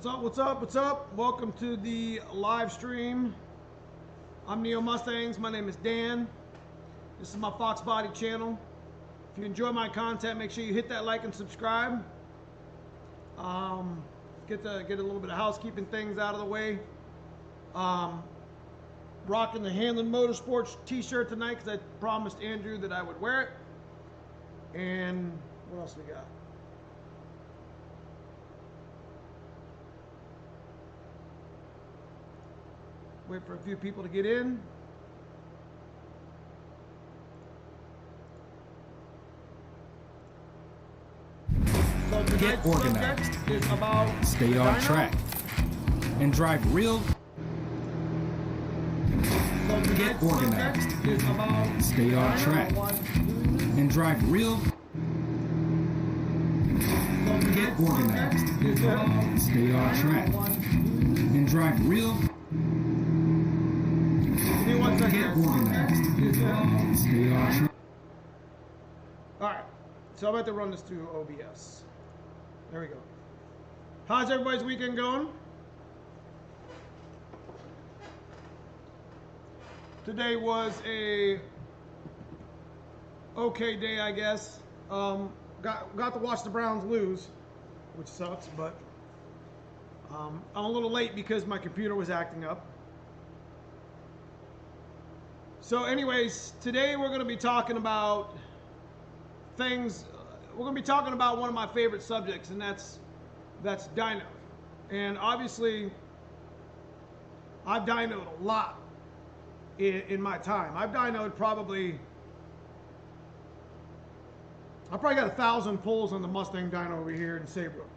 What's up, what's up, what's up? Welcome to the live stream. I'm Neomustangs. My name is Dan. This is my Fox Body channel. If you enjoy my content, make sure you hit that like and subscribe. Get a little bit of housekeeping things out of the way. Rocking the Handling Motorsports t-shirt tonight because I promised Andrew that I would wear it. And what else we got? Wait for a few people to get in. So get organized, is about stay on Dyno. track, and drive real. So get organized, is about stay on Dyno. track, and drive real. So Get organized, is about stay on track, and drive real. Give me 1 second. Get organized, stay on track. Alright, so I'm about to run this through OBS. There we go. How's everybody's weekend going? Today was a okay day, I guess. Got to watch the Browns lose, which sucks, but I'm a little late because my computer was acting up. So anyways, today we're going to be talking about things. We're going to be talking about one of my favorite subjects, and that's dyno. And obviously, I've dynoed a lot in my time. I've dynoed I probably got 1,000 pulls on the Mustang dyno over here in Saybrook.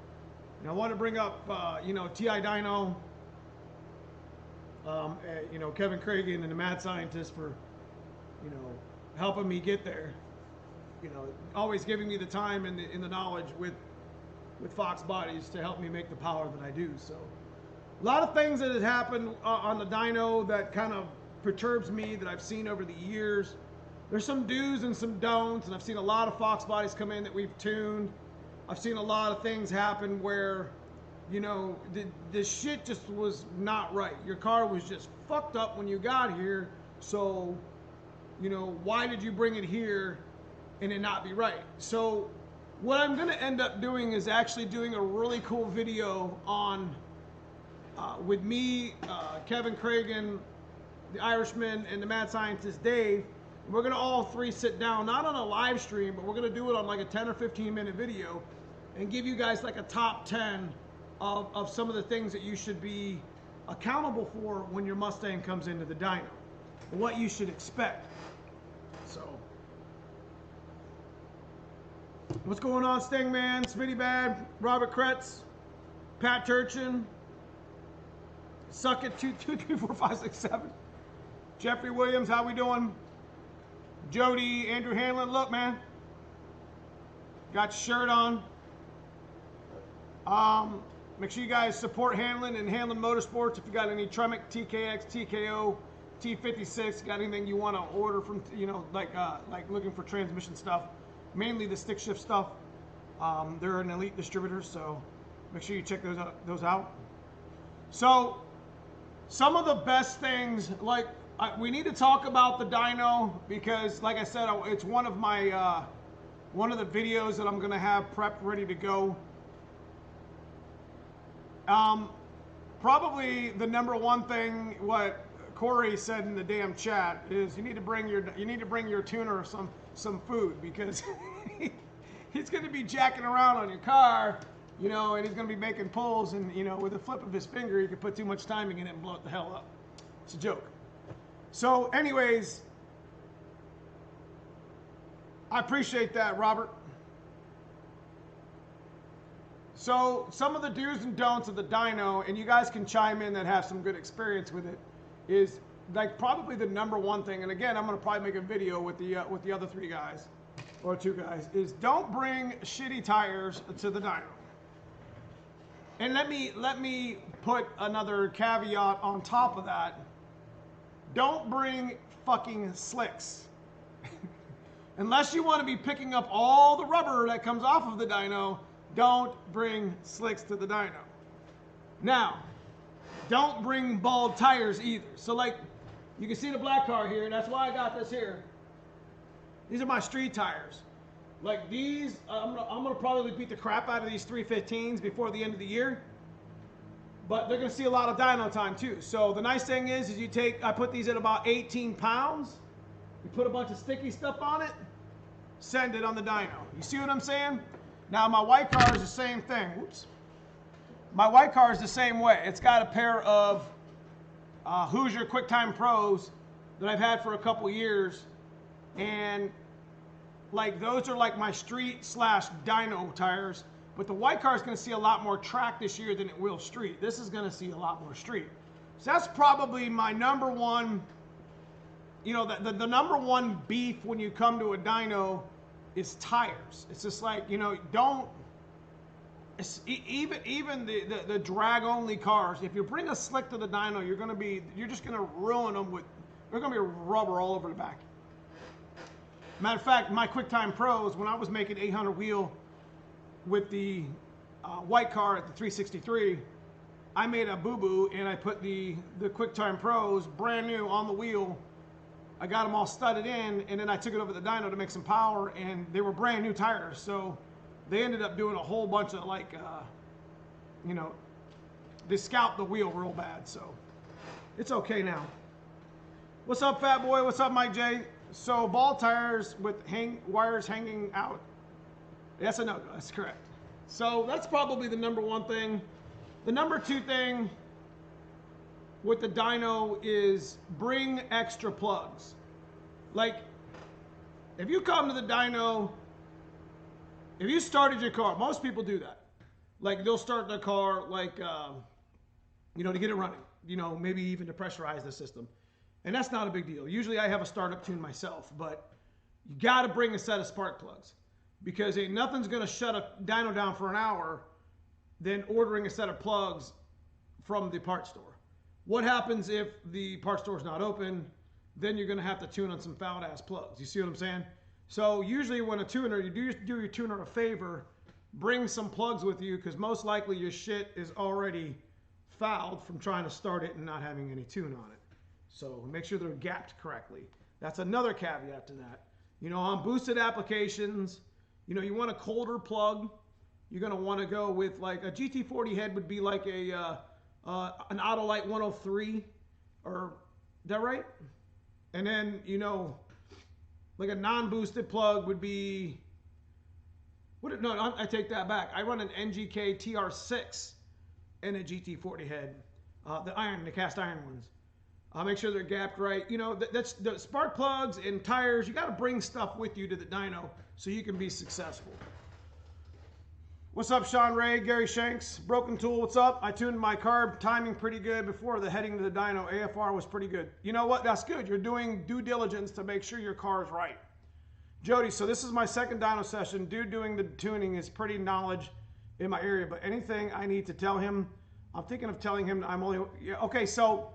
And I want to bring up, TI Dyno, Kevin Cragen and the Mad Scientist for, helping me get there. Always giving me the time and the knowledge with Fox Bodies to help me make the power that I do. So a lot of things that have happened on the dyno that kind of perturbs me that I've seen over the years. There's some do's and some don'ts, and I've seen a lot of Fox Bodies come in that we've tuned. I've seen a lot of things happen where, the shit just was not right. Your car was just fucked up when you got here, so, why did you bring it here and it not be right? So what I'm going to end up doing is actually doing a really cool video on, with me, Kevin Cragen, the Irishman, and the Mad Scientist Dave. We're going to all three sit down, not on a live stream, but we're going to do it on like a 10 or 15 minute video and give you guys like a top 10 of some of the things that you should be accountable for when your Mustang comes into the dyno, what you should expect. So, what's going on, Stingman, Smitty Bad, Robert Kretz, Pat Turchin, Suck It 2, 2, 3, 4, 5, 6, 7, Jeffrey Williams, how we doing? Jody, Andrew Hanlon, look, man, got your shirt on. Make sure you guys support Hanlon and Hanlon Motorsports. If you got any Tremec, TKX, TKO, T56, got anything you want to order from, like looking for transmission stuff, mainly the stick shift stuff. They're an elite distributor, so make sure you check those out. So some of the best things, we need to talk about the dyno because, like I said, it's one of my one of the videos that I'm gonna have prepped, ready to go. Probably the number one thing, what Corey said in the damn chat, is you need to bring your tuner some food because he's gonna be jacking around on your car, and he's gonna be making pulls, and with a flip of his finger, he could put too much timing in it and blow it the hell up. It's a joke. So anyways, I appreciate that, Robert. So some of the do's and don'ts of the dyno, and you guys can chime in that have some good experience with it, is like probably the number one thing, and again, I'm gonna probably make a video with the other three guys, or two guys, is don't bring shitty tires to the dyno. And let me put another caveat on top of that. Don't bring fucking slicks. Unless you want to be picking up all the rubber that comes off of the dyno, don't bring slicks to the dyno. Now, don't bring bald tires either. So like, you can see the black car here, and that's why I got this here. These are my street tires. Like these, I'm gonna probably beat the crap out of these 315s before the end of the year. But they're gonna see a lot of dyno time too. So the nice thing is I put these at about 18 pounds. You put a bunch of sticky stuff on it, send it on the dyno. You see what I'm saying? Now my white car is the same thing. Whoops. My white car is the same way. It's got a pair of Hoosier QuickTime Pros that I've had for a couple years, and like those are like my street / dyno tires. But the white car is going to see a lot more track this year than it will street. This is going to see a lot more street. So that's probably my number one. You know, the number one beef when you come to a dyno is tires. It's just like, you know, don't. Even the drag only cars, if you bring a slick to the dyno, you're just gonna ruin them with, they're gonna be rubber all over the back. Matter of fact, my QuickTime Pros, when I was making 800 wheel with the white car at the 363, I made a boo-boo and I put the QuickTime Pros brand new on the wheel. I got them all studded in, and then I took it over the dyno to make some power, and they were brand new tires. So they ended up doing a whole bunch of like, you know, they scalped the wheel real bad. So it's okay now. What's up, Fat Boy? What's up, Mike J? So ball tires with wires hanging out. That's a no-go. That's correct. So that's probably the number one thing. The number two thing with the dyno is bring extra plugs. Like, if you come to the dyno, if you started your car, most people do that. Like, they'll start their car, like, you know, to get it running. You know, maybe even to pressurize the system. And that's not a big deal. Usually I have a startup tune myself, but you got to bring a set of spark plugs, because ain't nothing's going to shut a dyno down for an hour than ordering a set of plugs from the parts store. What happens if the parts store is not open? Then you're going to have to tune on some fouled ass plugs. You see what I'm saying? So usually when a tuner, you do your tuner a favor, bring some plugs with you, because most likely your shit is already fouled from trying to start it and not having any tune on it. So make sure they're gapped correctly. That's another caveat to that. You know, on boosted applications, you know, you want a colder plug. You're going to want to go with like a GT40 head would be like a an Autolite 103, or is that right? And then, you know, like a non-boosted plug would be, no, I take that back. I run an NGK TR6 and a GT40 head, the cast iron ones. I'll make sure they're gapped right. You know, that's the spark plugs and tires. You got to bring stuff with you to the dyno so you can be successful. What's up, Sean Ray, Gary Shanks, Broken Tool, what's up? I tuned my carb timing pretty good before the heading to the dyno. AFR was pretty good. You know what? That's good. You're doing due diligence to make sure your car is right. Jody, so this is my second dyno session. Dude doing the tuning is pretty knowledge in my area, but anything I need to tell him, I'm thinking of telling him I'm only, yeah, okay, so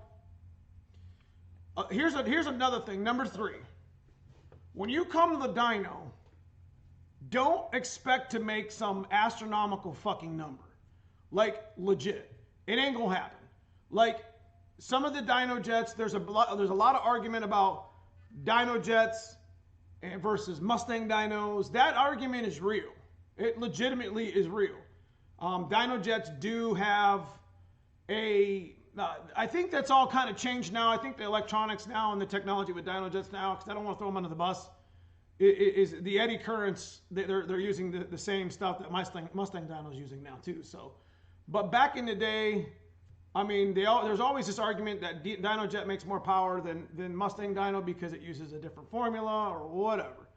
here's another thing, number 3. When you come to the dyno, don't expect to make some astronomical fucking number. Like, legit. It ain't gonna happen. Like, some of the dyno jets, there's a lot of argument about dyno jets versus Mustang dynos. That argument is real. It legitimately is real. Dyno jets do have a... I think that's all kind of changed now. I think the electronics now and the technology with dyno jets now, because I don't want to throw them under the bus, is the eddy currents. They're using the same stuff that Mustang dyno is using now too. So, but back in the day, I mean, there's always this argument that dyno jet makes more power than Mustang dyno because it uses a different formula or whatever.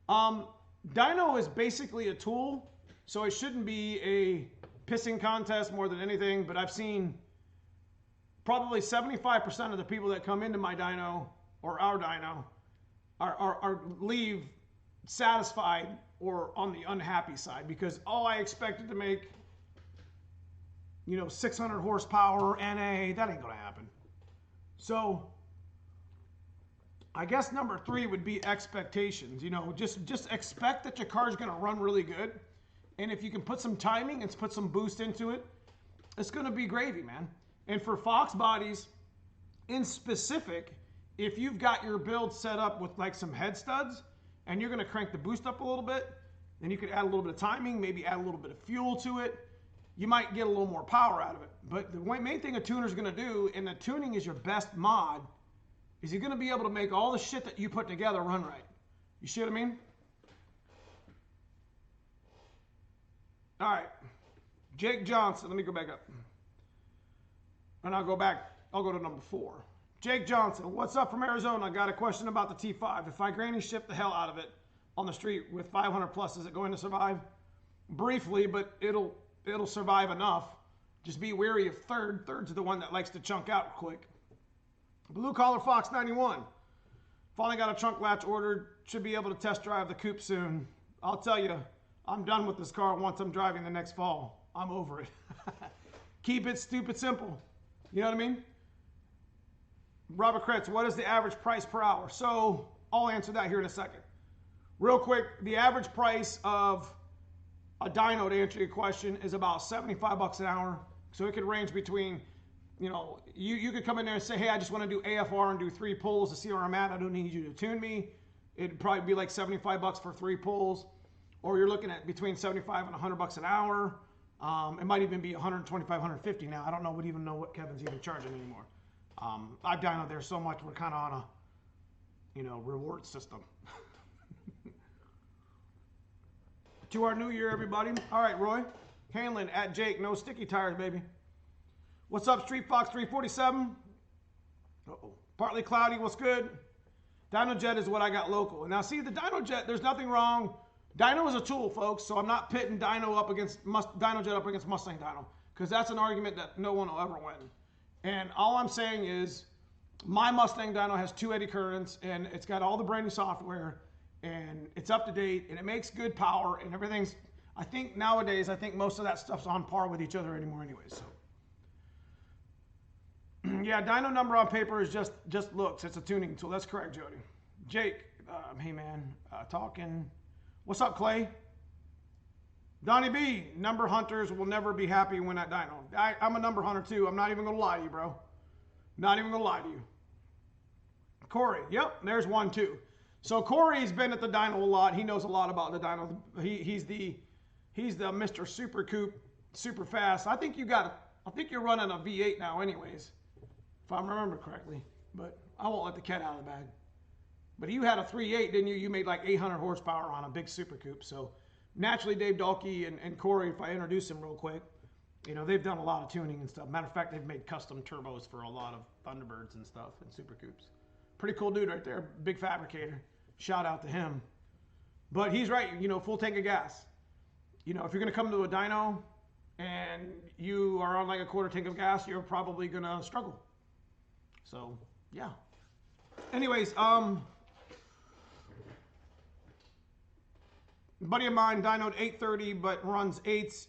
Dyno is basically a tool, so it shouldn't be a pissing contest more than anything. But I've seen probably 75% of the people that come into my dyno or our dyno are leave satisfied or on the unhappy side, because I expected to make, you know, 600 horsepower NA. That ain't gonna happen. So I guess number 3 would be expectations. You know, just expect that your car's gonna run really good, and if you can put some timing and put some boost into it, it's going to be gravy, man. And for Fox bodies in specific, if you've got your build set up with like some head studs and you're going to crank the boost up a little bit, then you could add a little bit of timing, maybe add a little bit of fuel to it. You might get a little more power out of it. But the main thing a tuner's going to do, and the tuning is your best mod, is you're going to be able to make all the shit that you put together run right. You see what I mean? All right. Jake Johnson. Let me go back up. And I'll go to number 4. Jake Johnson. What's up from Arizona? I got a question about the T5. If I granny ship the hell out of it on the street with 500 plus, is it going to survive? Briefly, but it'll survive enough. Just be wary of third. Third's the one that likes to chunk out quick. Blue Collar Fox 91. Finally got a trunk latch ordered. Should be able to test drive the coupe soon. I'll tell you, I'm done with this car once I'm driving the next fall. I'm over it. Keep it stupid simple. You know what I mean? Robert Kretz, what is the average price per hour? So I'll answer that here in a second. Real quick, the average price of a dyno, to answer your question, is about 75 bucks an hour. So it could range between, you know, you could come in there and say, hey, I just want to do AFR and do 3 pulls to see where I'm at. I don't need you to tune me. It'd probably be like 75 bucks for 3 pulls. Or you're looking at between 75 and 100 bucks an hour. It might even be 125, 150 now. I don't know what Kevin's even charging anymore. I've dynoed there so much, we're kind of on a, reward system. To our new year, everybody. All right, Roy. Hanlon at Jake. No sticky tires, baby. What's up, Street Fox 347? Uh-oh. Partly cloudy. What's good? Dyno Jet is what I got local. And now, see, the Dyno Jet, there's nothing wrong. Dyno is a tool, folks, so I'm not pitting Dyno Jet up against Mustang Dyno, because that's an argument that no one will ever win. And all I'm saying is my Mustang Dyno has 2 eddy currents, and it's got all the brand new software, and it's up to date, and it makes good power, and everything's, I think nowadays, most of that stuff's on par with each other anymore anyways. So. Yeah, dyno number on paper is just looks. It's a tuning tool. That's correct, Jody. Jake, hey man, talking. What's up, Clay? Donnie B, number hunters will never be happy when at dyno. I'm a number hunter too. I'm not even gonna lie to you, bro. Not even gonna lie to you. Corey, yep, there's one too. So Corey's been at the dyno a lot. He knows a lot about the dyno. He's the Mr. Super Coupe, super fast. I think you're running a V8 now, anyways, if I remember correctly. But I won't let the cat out of the bag. But you had a 3.8, didn't you? You made like 800 horsepower on a big Super Coupe. So naturally, Dave Dahlke and Corey, if I introduce them real quick, they've done a lot of tuning and stuff. Matter of fact, they've made custom turbos for a lot of Thunderbirds and stuff and Super Coupes. Pretty cool dude right there, big fabricator. Shout out to him. But he's right, full tank of gas. If you're going to come to a dyno and you are on like a quarter tank of gas, you're probably going to struggle. So, yeah. Anyways, buddy of mine dynoed 830 but runs 8s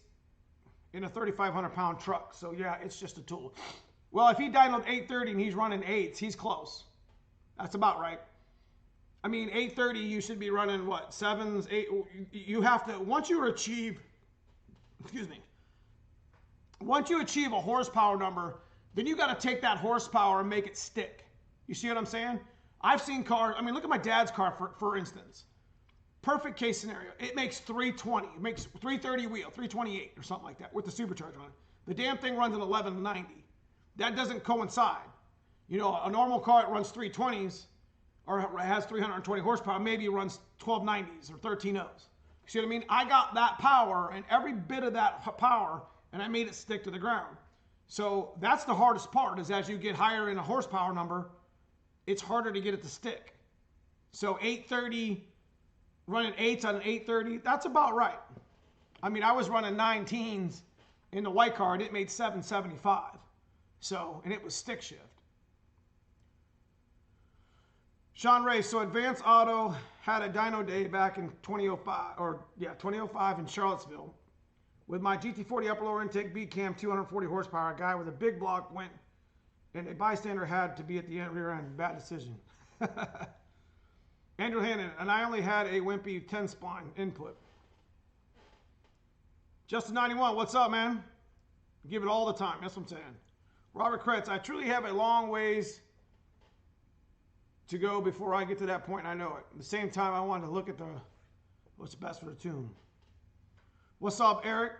in a 3,500 pound truck. So, yeah, it's just a tool. Well, if he dynoed 830 and he's running 8s, he's close. That's about right. I mean, 830, you should be running, what, 7s, 8? You have to, once you achieve a horsepower number, then you got to take that horsepower and make it stick. You see what I'm saying? I've seen cars, look at my dad's car, for instance. Perfect case scenario. It makes 320. It makes 330 wheel, 328 or something like that with the supercharger on it. The damn thing runs an 1190. That doesn't coincide. A normal car that runs 320s or has 320 horsepower maybe runs 1290s or 13.0s. See what I mean? I got that power and every bit of that power, and I made it stick to the ground. So that's the hardest part, is as you get higher in a horsepower number, it's harder to get it to stick. So 830, running 8s on an 830, that's about right. I was running 19s in the white car and it made 775. So, and it was stick shift. Sean Ray, so Advanced Auto had a dyno day back in 2005 in Charlottesville. With my GT40 upper lower intake B cam 240 horsepower, a guy with a big block went, and a bystander had to be at the rear end. Bad decision. Andrew Hannon, and I only had a wimpy 10 spline input. Justin 91, what's up, man? Give it all the time. That's what I'm saying. Robert Kretz, I truly have a long ways to go before I get to that point, and I know it. At the same time, I wanted to look at what's best for the tune. What's up, Eric?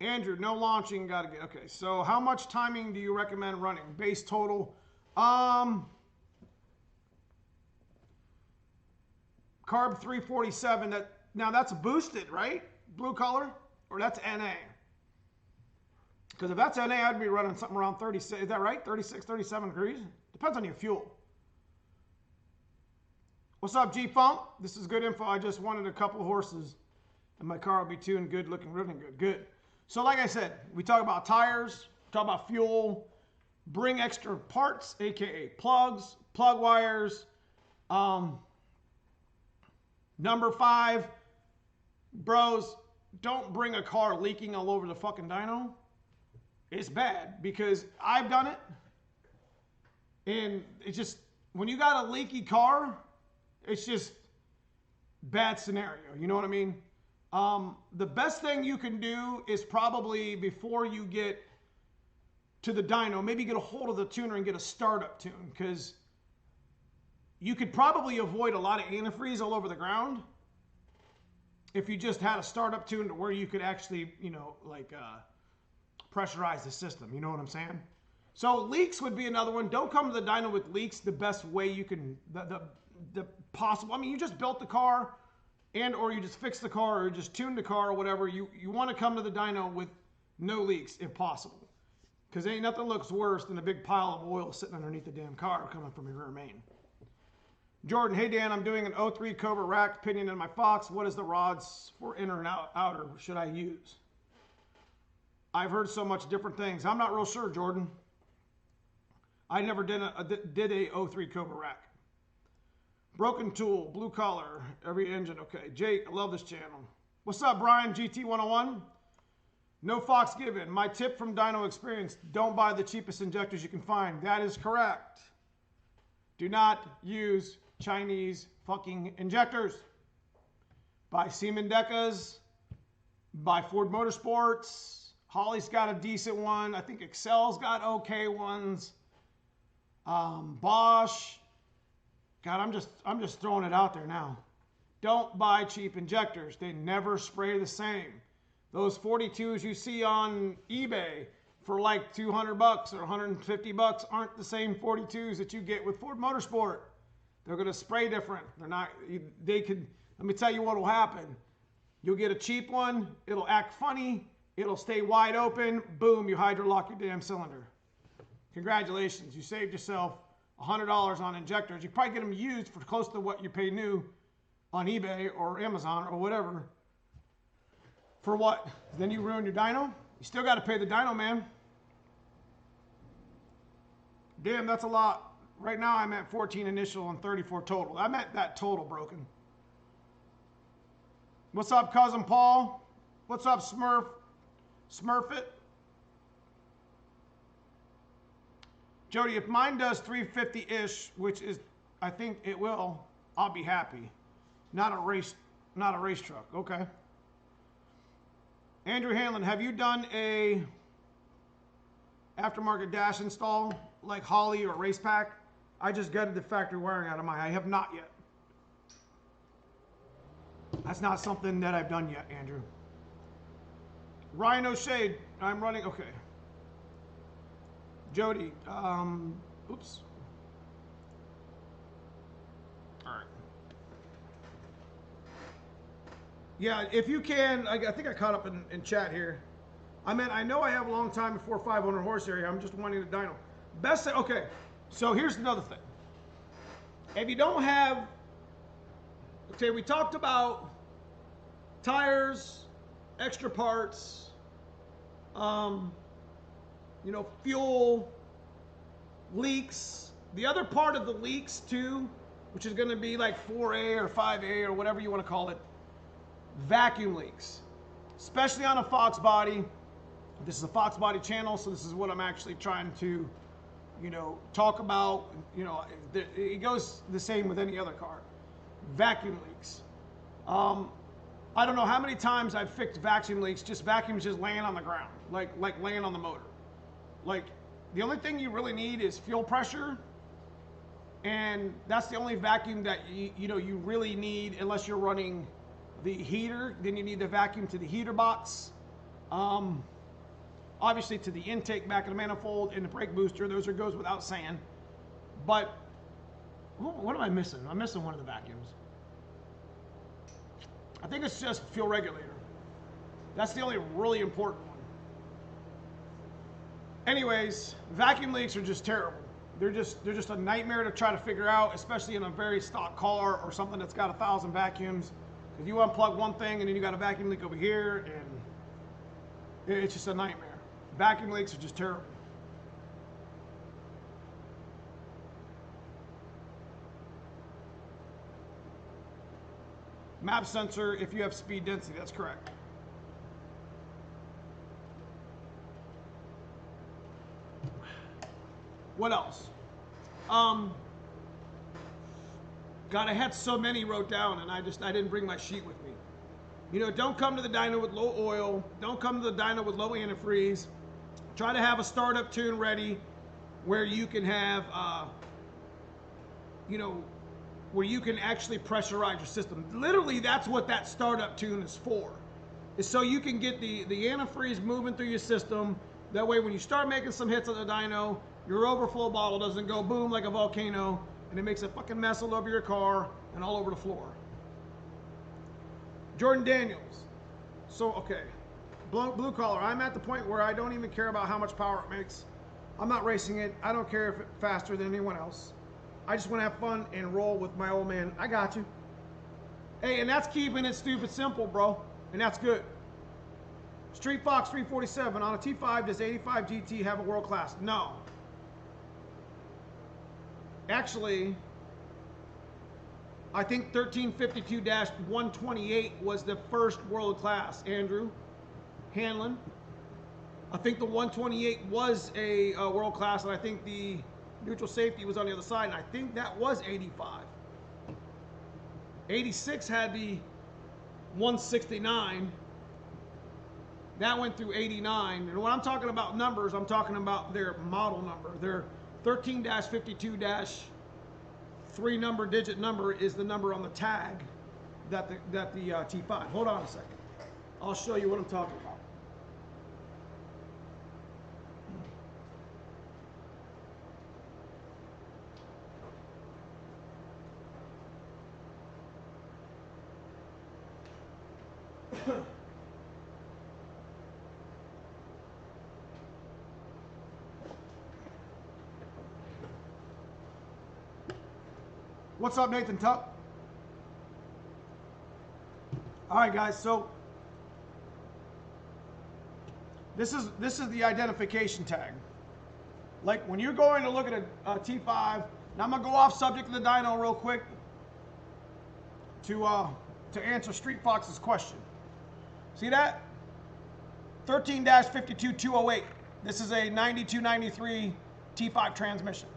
Andrew, no launching, gotta get, okay. So how much timing do you recommend running? Base total? Carb 347, now that's boosted, right? Blue color? Or that's NA? Because if that's NA, I'd be running something around 36, is that right? 36, 37 degrees? Depends on your fuel. What's up, G-Funk? This is good info. I just wanted a couple of horses, and my car will be tuned good, looking really good. Good. So like I said, we talk about tires, talk about fuel, bring extra parts, aka plugs, plug wires. Number 5, bros, don't bring a car leaking all over the fucking dyno. It's bad because I've done it, and it's just, when you got a leaky car, it's just bad scenario. You know what I mean? The best thing you can do is probably, before you get to the dyno, maybe get a hold of the tuner and get a startup tune, because you could probably avoid a lot of antifreeze all over the ground if you just had a startup tune to where you could actually, you know, like pressurize the system. You know what I'm saying? So leaks would be another one. Don't come to the dyno with leaks. The best way you can, the possible, I mean, you just built the car, and or you just fixed the car, or you just tuned the car, or whatever. You want to come to the dyno with no leaks if possible, because ain't nothing looks worse than a big pile of oil sitting underneath the damn car coming from your rear main. Jordan, hey Dan, I'm doing an 03 Cobra rack pinion in my Fox. What is the rods for inner and outer should I use? I've heard so much different things. I'm not real sure, Jordan. I never did a 03 Cobra rack. Broken tool, blue collar, every engine. Okay, Jake, I love this channel. What's up, Brian? GT101. No Fox given. My tip from Dyno experience: don't buy the cheapest injectors you can find. That is correct. Do not use Chinese fucking injectors. Buy Siemens Decas. Buy Ford Motorsports. Holly's got a decent one. I think Excel's got okay ones. Bosch. God, I'm just throwing it out there now. Don't buy cheap injectors. They never spray the same. Those 42s you see on eBay for like 200 bucks or 150 bucks aren't the same 42s that you get with Ford Motorsport. They're going to spray different. They're not, they could, let me tell you what will happen. You'll get a cheap one. It'll act funny. It'll stay wide open. Boom, you hydrolock your damn cylinder. Congratulations. You saved yourself $100 on injectors. You probably get them used for close to what you pay new on eBay or Amazon or whatever. For what? Then you ruin your dyno? You still got to pay the dyno, man. Damn, that's a lot. Right now I'm at 14 initial and 34 total. I'm at that total broken. What's up, cousin Paul? What's up, Smurfit? Jody, if mine does 350-ish, which is, I think it will, I'll be happy. Not a race truck. Okay. Andrew Hanlon, have you done a aftermarket dash install like Holly or Race Pack? I just gutted the factory wiring out of mine. I have not yet. That's not something that I've done yet, Andrew. Ryan O'Shade, I'm running, okay. Jody, oops. All right. Yeah, if you can, I think I caught up in chat here. I mean, I know I have a long time before 500 horse area. I'm just wanting to dyno. Best, okay, so here's another thing. If you don't have, okay, we talked about tires, extra parts, you know, fuel, leaks. The other part of the leaks too, which is going to be like 4A or 5A or whatever you want to call it, vacuum leaks, especially on a Fox body. This is a Fox body channel, so this is what I'm actually trying to, you know, talk about. You know, it goes the same with any other car. Vacuum leaks. I don't know how many times I've fixed vacuum leaks, vacuums just laying on the ground, like laying on the motor. Like, the only thing you really need is fuel pressure, and that's the only vacuum that you really need, unless you're running the heater. Then you need the vacuum to the heater box, obviously to the intake back of the manifold and the brake booster. Those goes without saying. But what am I missing? I'm missing one of the vacuums. I think it's just fuel regulator. That's the only really important one. Anyways, vacuum leaks are just terrible. They're just a nightmare to try to figure out, especially in a very stock car or something that's got 1,000 vacuums. Because you unplug one thing and then you got a vacuum leak over here, and it's just a nightmare. Vacuum leaks are just terrible. Map sensor if you have speed density, that's correct. What else? God, I had so many wrote down, and I didn't bring my sheet with me. You know, don't come to the dyno with low oil. Don't come to the dyno with low antifreeze. Try to have a startup tune ready where you can have, where you can actually pressurize your system. Literally, that's what that startup tune is for. Is so you can get the antifreeze moving through your system. That way, when you start making some hits on the dyno, your overflow bottle doesn't go boom like a volcano, and it makes a fucking mess all over your car and all over the floor. Jordan Daniels. So, okay. Blue collar. I'm at the point where I don't even care about how much power it makes. I'm not racing it. I don't care if it's faster than anyone else. I just want to have fun and roll with my old man. I got you. Hey, and that's keeping it stupid simple, bro. And that's good. Street Fox 347. On a T5, does 85 GT have a world class? No. Actually, I think 1352-128 was the first world class, Andrew Hanlon. I think the 128 was a world class, and I think the neutral safety was on the other side, and I think that was 85. 86 had the 169. That went through 89. And when I'm talking about numbers, I'm talking about their model number. Their 13-52- 3-number digit number is the number on the tag that the T5. Hold on a second. I'll show you what I'm talking about. What's up, Nathan Tuck? All right, guys. So this is the identification tag. Like when you're going to look at a T5. Now I'm gonna go off subject of the dyno real quick to answer Street Fox's question. See that? 13-52-208. This is a 9293 T5 transmission.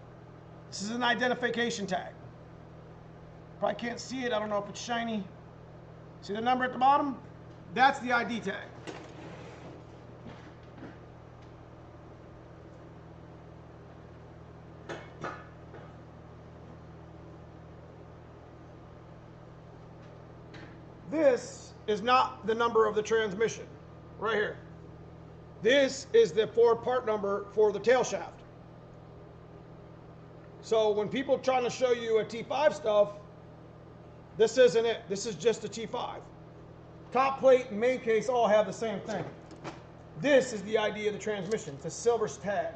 This is an identification tag. Probably can't see it. I don't know if it's shiny. See the number at the bottom? That's the ID tag. This is not the number of the transmission, right here. This is the Ford part number for the tail shaft. So when people are trying to show you a T5 stuff, this isn't it. This is just a T5. Top plate and main case all have the same thing. This is the ID of the transmission. It's a silver tag.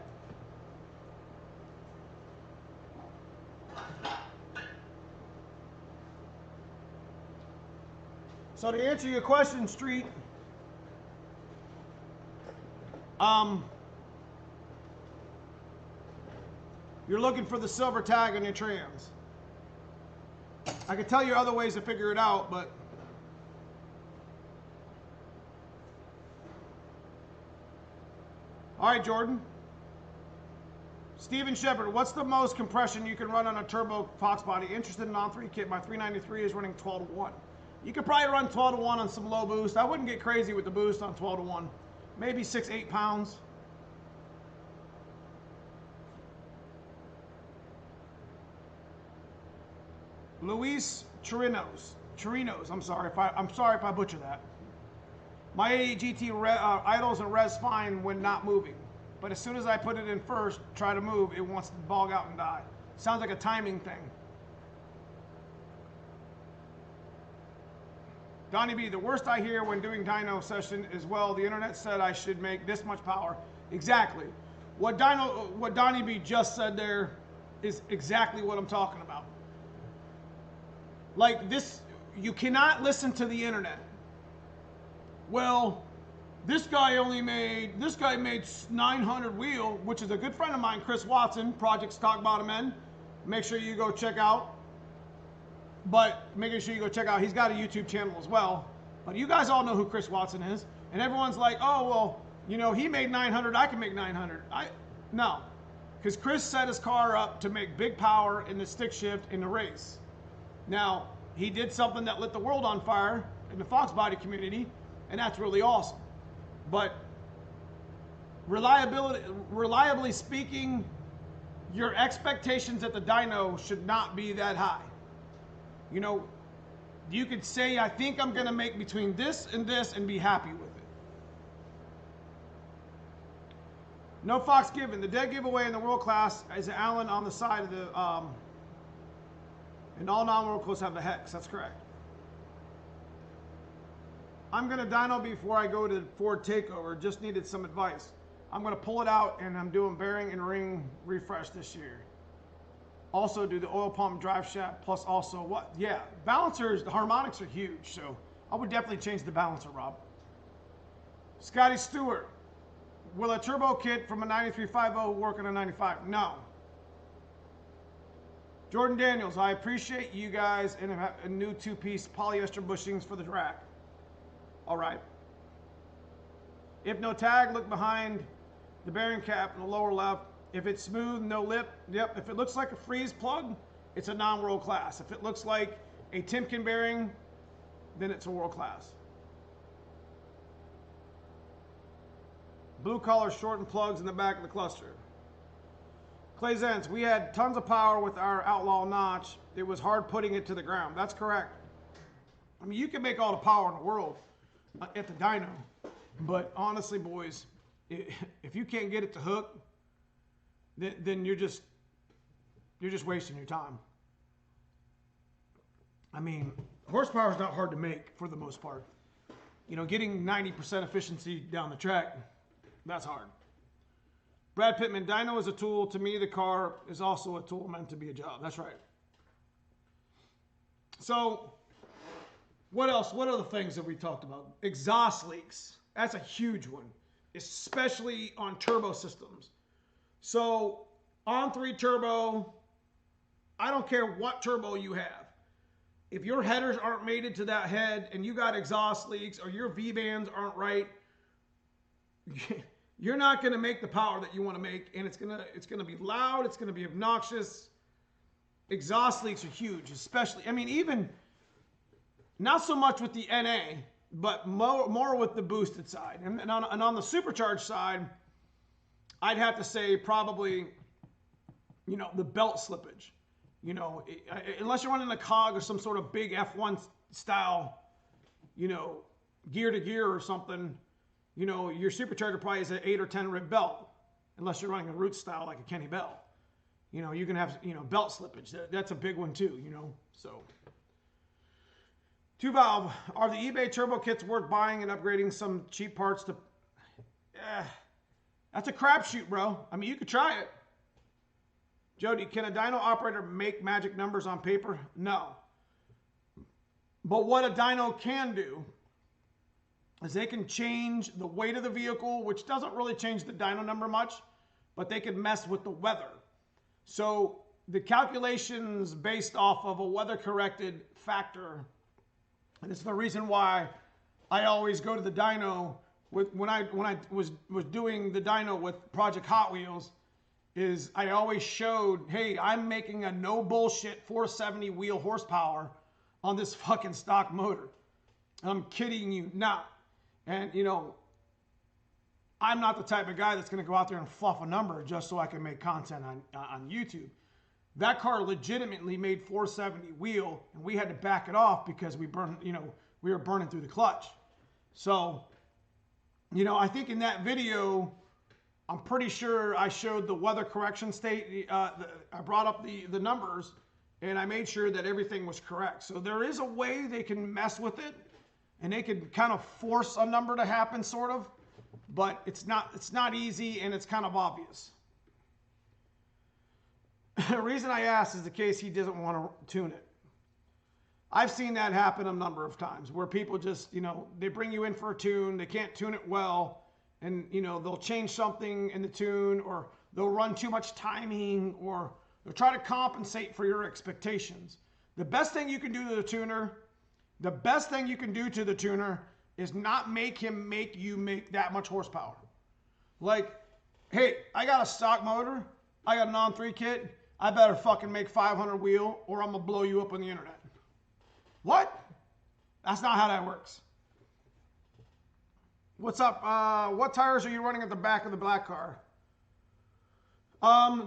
So to answer your question, Street, you're looking for the silver tag on your trans. I could tell you other ways to figure it out, but all right, Jordan. Steven Shepard, what's the most compression you can run on a turbo Fox body? Interested in on 3 kit. My 393 is running 12 to 1. You could probably run 12 to 1 on some low boost. I wouldn't get crazy with the boost on 12 to 1. Maybe 6-8 pounds. Luis Chirinos. I'm sorry if I butcher that. My 88 GT idles and res fine when not moving, but as soon as I put it in first, try to move, it wants to bog out and die. Sounds like a timing thing. Donnie B, the worst I hear when doing dyno session is, well, the internet said I should make this much power. Exactly. What Donnie B just said there is exactly what I'm talking about. Like this, you cannot listen to the internet. Well, this guy made 900 wheel, which is a good friend of mine, Chris Watson, Project Stock Bottom End. Make sure you go check out. But making sure you go check out, he's got a YouTube channel as well. But you guys all know who Chris Watson is. And everyone's like, oh, well, you know, he made 900, I can make 900. No, because Chris set his car up to make big power in the stick shift in the race. Now, he did something that lit the world on fire in the Fox body community, and that's really awesome. But reliably speaking, your expectations at the dyno should not be that high. You know, you could say, I think I'm going to make between this and be happy with it. No Fox given. The dead giveaway in the world class is Allen on the side of the, and all non-world class have the hex. That's correct. I'm going to dyno before I go to Ford Takeover. Just needed some advice. I'm going to pull it out, and I'm doing bearing and ring refresh this year. Also do the oil pump drive shaft, plus also what? Yeah, balancers, the harmonics are huge, so I would definitely change the balancer, Rob. Scotty Stewart, will a turbo kit from a 9350 work on a 95? No. Jordan Daniels, I appreciate you guys and a new two-piece polyester bushings for the drag. All right. If no tag, look behind the bearing cap in the lower left. If it's smooth, no lip, yep. If it looks like a freeze plug, it's a non-world class. If it looks like a Timken bearing, then it's a world class. Blue collar shortened plugs in the back of the cluster. Clay Zentz, we had tons of power with our Outlaw notch. It was hard putting it to the ground. That's correct. I mean, you can make all the power in the world at the dyno, but honestly, boys, if you can't get it to hook, then you're just wasting your time. I mean, horsepower is not hard to make for the most part. You know, getting 90% efficiency down the track, that's hard. Brad Pittman, dyno is a tool. To me, the car is also a tool meant to be a job. That's right. So, what else? What other things have we talked about? Exhaust leaks. That's a huge one, especially on turbo systems. So, on 3 turbo, I don't care what turbo you have. If your headers aren't mated to that head and you got exhaust leaks or your V-bands aren't right, you're not going to make the power that you want to make, and it's going to be loud, it's going to be obnoxious. Exhaust leaks are huge, especially, I mean, even not so much with the NA, but more with the boosted side. And on the supercharged side, I'd have to say probably, you know, the belt slippage. You know, unless you're running a cog or some sort of big F1 style, you know, gear to gear or something, you know, your supercharger probably is an 8 or 10 rib belt, unless you're running a root style like a Kenny Bell. You know, you can have, you know, belt slippage. That's a big one too, you know, so. 2-valve, are the eBay turbo kits worth buying and upgrading some cheap parts to, that's a crapshoot, bro. I mean, you could try it. Jody, can a dyno operator make magic numbers on paper? No. But what a dyno can do is they can change the weight of the vehicle, which doesn't really change the dyno number much, but they can mess with the weather. So the calculations based off of a weather-corrected factor, and it's the reason why I always go to the dyno with when I was doing the dyno with Project Hot Wheels, is I always showed, hey, I'm making a no bullshit 470 wheel horsepower on this fucking stock motor. I'm kidding you not. And, you know, I'm not the type of guy that's going to go out there and fluff a number just so I can make content on YouTube. That car legitimately made 470 wheel, and we had to back it off because we burned, you know, we were burning through the clutch. So, you know, I think in that video, I'm pretty sure I showed the weather correction state. I brought up the numbers, and I made sure that everything was correct. So there is a way they can mess with it, and they can kind of force a number to happen, sort of. But it's not easy, and it's kind of obvious. The reason I asked is the case he doesn't want to tune it. I've seen that happen a number of times where people just, you know, they bring you in for a tune, they can't tune it well, and, you know, they'll change something in the tune, or they'll run too much timing, or they'll try to compensate for your expectations. The best thing you can do to the tuner, is not make him make you make that much horsepower. Like, hey, I got a stock motor, I got a non-3 kit, I better fucking make 500 wheel or I'm gonna blow you up on the internet. What? That's not how that works. What's up? What tires are you running at the back of the black car?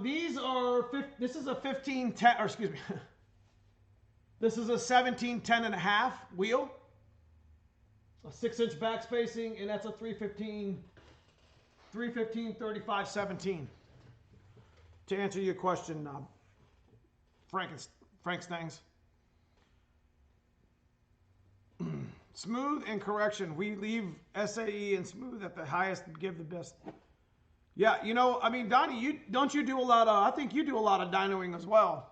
These are, this is a 1510, or excuse me, this is a 1710.5 wheel, a 6-inch back spacing, and that's a 315/35/17. To answer your question, Frankstangs. Smooth and correction. We leave SAE and smooth at the highest and give the best. Yeah, you know, I mean, Donnie, I think you do a lot of dynoing as well.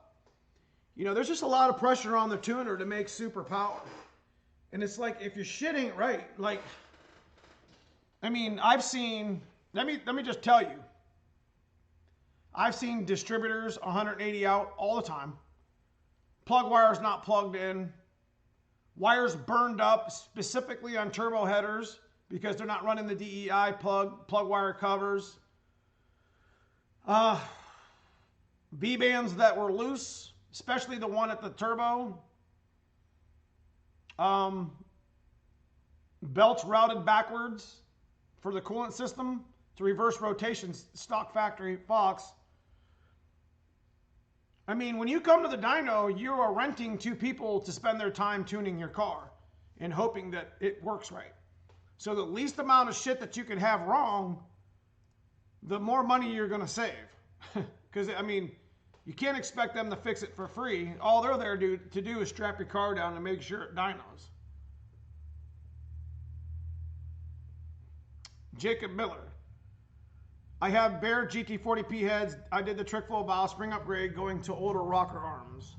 You know, there's just a lot of pressure on the tuner to make super power. And it's like, if your shit ain't right, like, I mean, I've seen, let me just tell you, I've seen distributors 180 out all the time, plug wires not plugged in, wires burned up specifically on turbo headers because they're not running the DEI plug wire covers, V-bands that were loose, especially the one at the turbo, belts routed backwards for the coolant system to reverse rotations, stock factory Fox. I mean, when you come to the dyno, you are renting two people to spend their time tuning your car and hoping that it works right. So the least amount of shit that you could have wrong, the more money you're going to save. Because, I mean, you can't expect them to fix it for free. All they're there to do is strap your car down and make sure it dynos. Jacob Miller. I have bare GT40P heads. I did the trick full valve spring upgrade going to older rocker arms.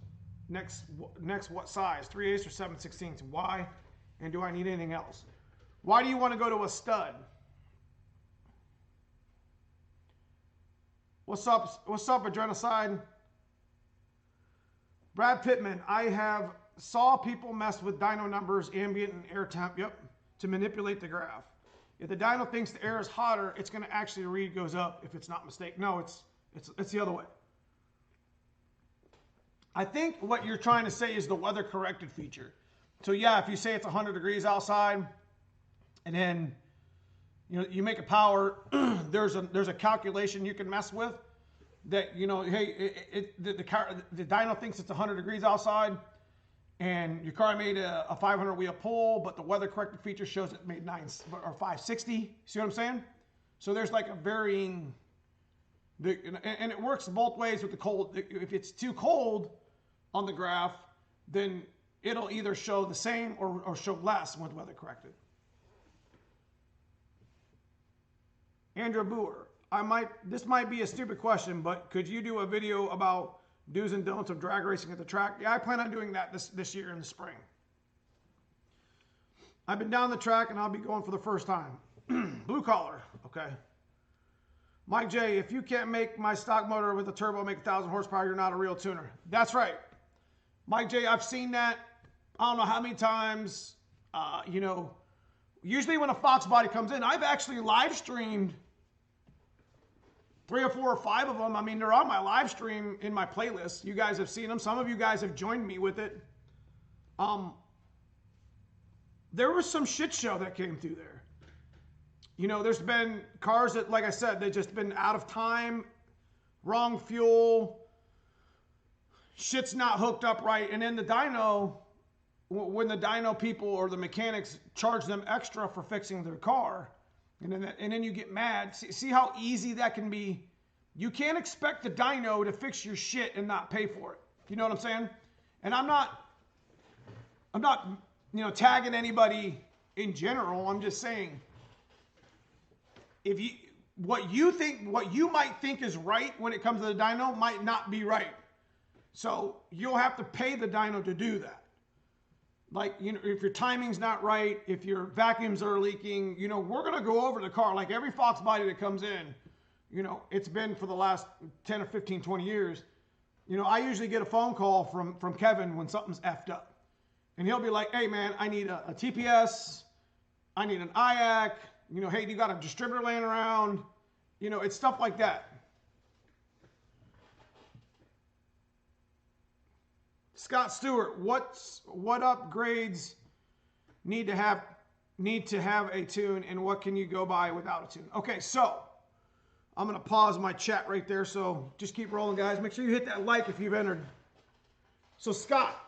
Next what size? 3/8 or 7/16? Why? And do I need anything else? Why do you want to go to a stud? What's up, Adrenocide? Brad Pittman, I saw people mess with dyno numbers, ambient and air temp, to manipulate the graph. If the dyno thinks the air is hotter, it's going to actually read goes up if it's not mistaken. No, it's the other way. I think what you're trying to say is the weather corrected feature. So yeah, if you say it's 100 degrees outside, and then you make a power, there's a calculation you can mess with that, hey, the dyno thinks it's 100 degrees outside, and your car made a 500 wheel pull, but the weather corrected feature shows it made 560. See what I'm saying? So there's like a varying, and it works both ways with the cold. If it's too cold on the graph, then it'll either show the same or show less with weather corrected. Andrew Boer, this might be a stupid question, but could you do a video about do's and don'ts of drag racing at the track? Yeah, I plan on doing that this year in the spring. I've been down the track and I'll be going for the first time. Blue collar, okay. Mike J, if you can't make my stock motor with a turbo make 1,000 horsepower, you're not a real tuner. That's right. Mike J, I've seen that I don't know how many times. Usually when a Fox body comes in, I've actually live streamed 3 or 4 or 5 of them. I mean, they're on my live stream in my playlist. You guys have seen them. Some of you guys have joined me with it. There was some shit show that came through there. You know, there's been cars that, like I said, they've just been out of time, wrong fuel, shit's not hooked up right. And then the dyno, when the dyno people or the mechanics charge them extra for fixing their car, and then you get mad. See how easy that can be? You can't expect the dyno to fix your shit and not pay for it. You know what I'm saying? And I'm not, you know, tagging anybody in general. I'm just saying, what you might think is right when it comes to the dyno might not be right. So you'll have to pay the dyno to do that. Like, you know, if your timing's not right, if your vacuums are leaking, you know, we're going to go over the car. Like every Fox body that comes in, you know, it's been for the last 10 or 15, 20 years. You know, I usually get a phone call from Kevin when something's effed up. And he'll be like, hey man, I need a TPS. I need an IAC. You know, hey, you got a distributor laying around? You know, it's stuff like that. Scott Stewart, what upgrades need to have a tune, and what can you go by without a tune? Okay, so I'm gonna pause my chat right there. So just keep rolling, guys. Make sure you hit that like if you've entered. So Scott,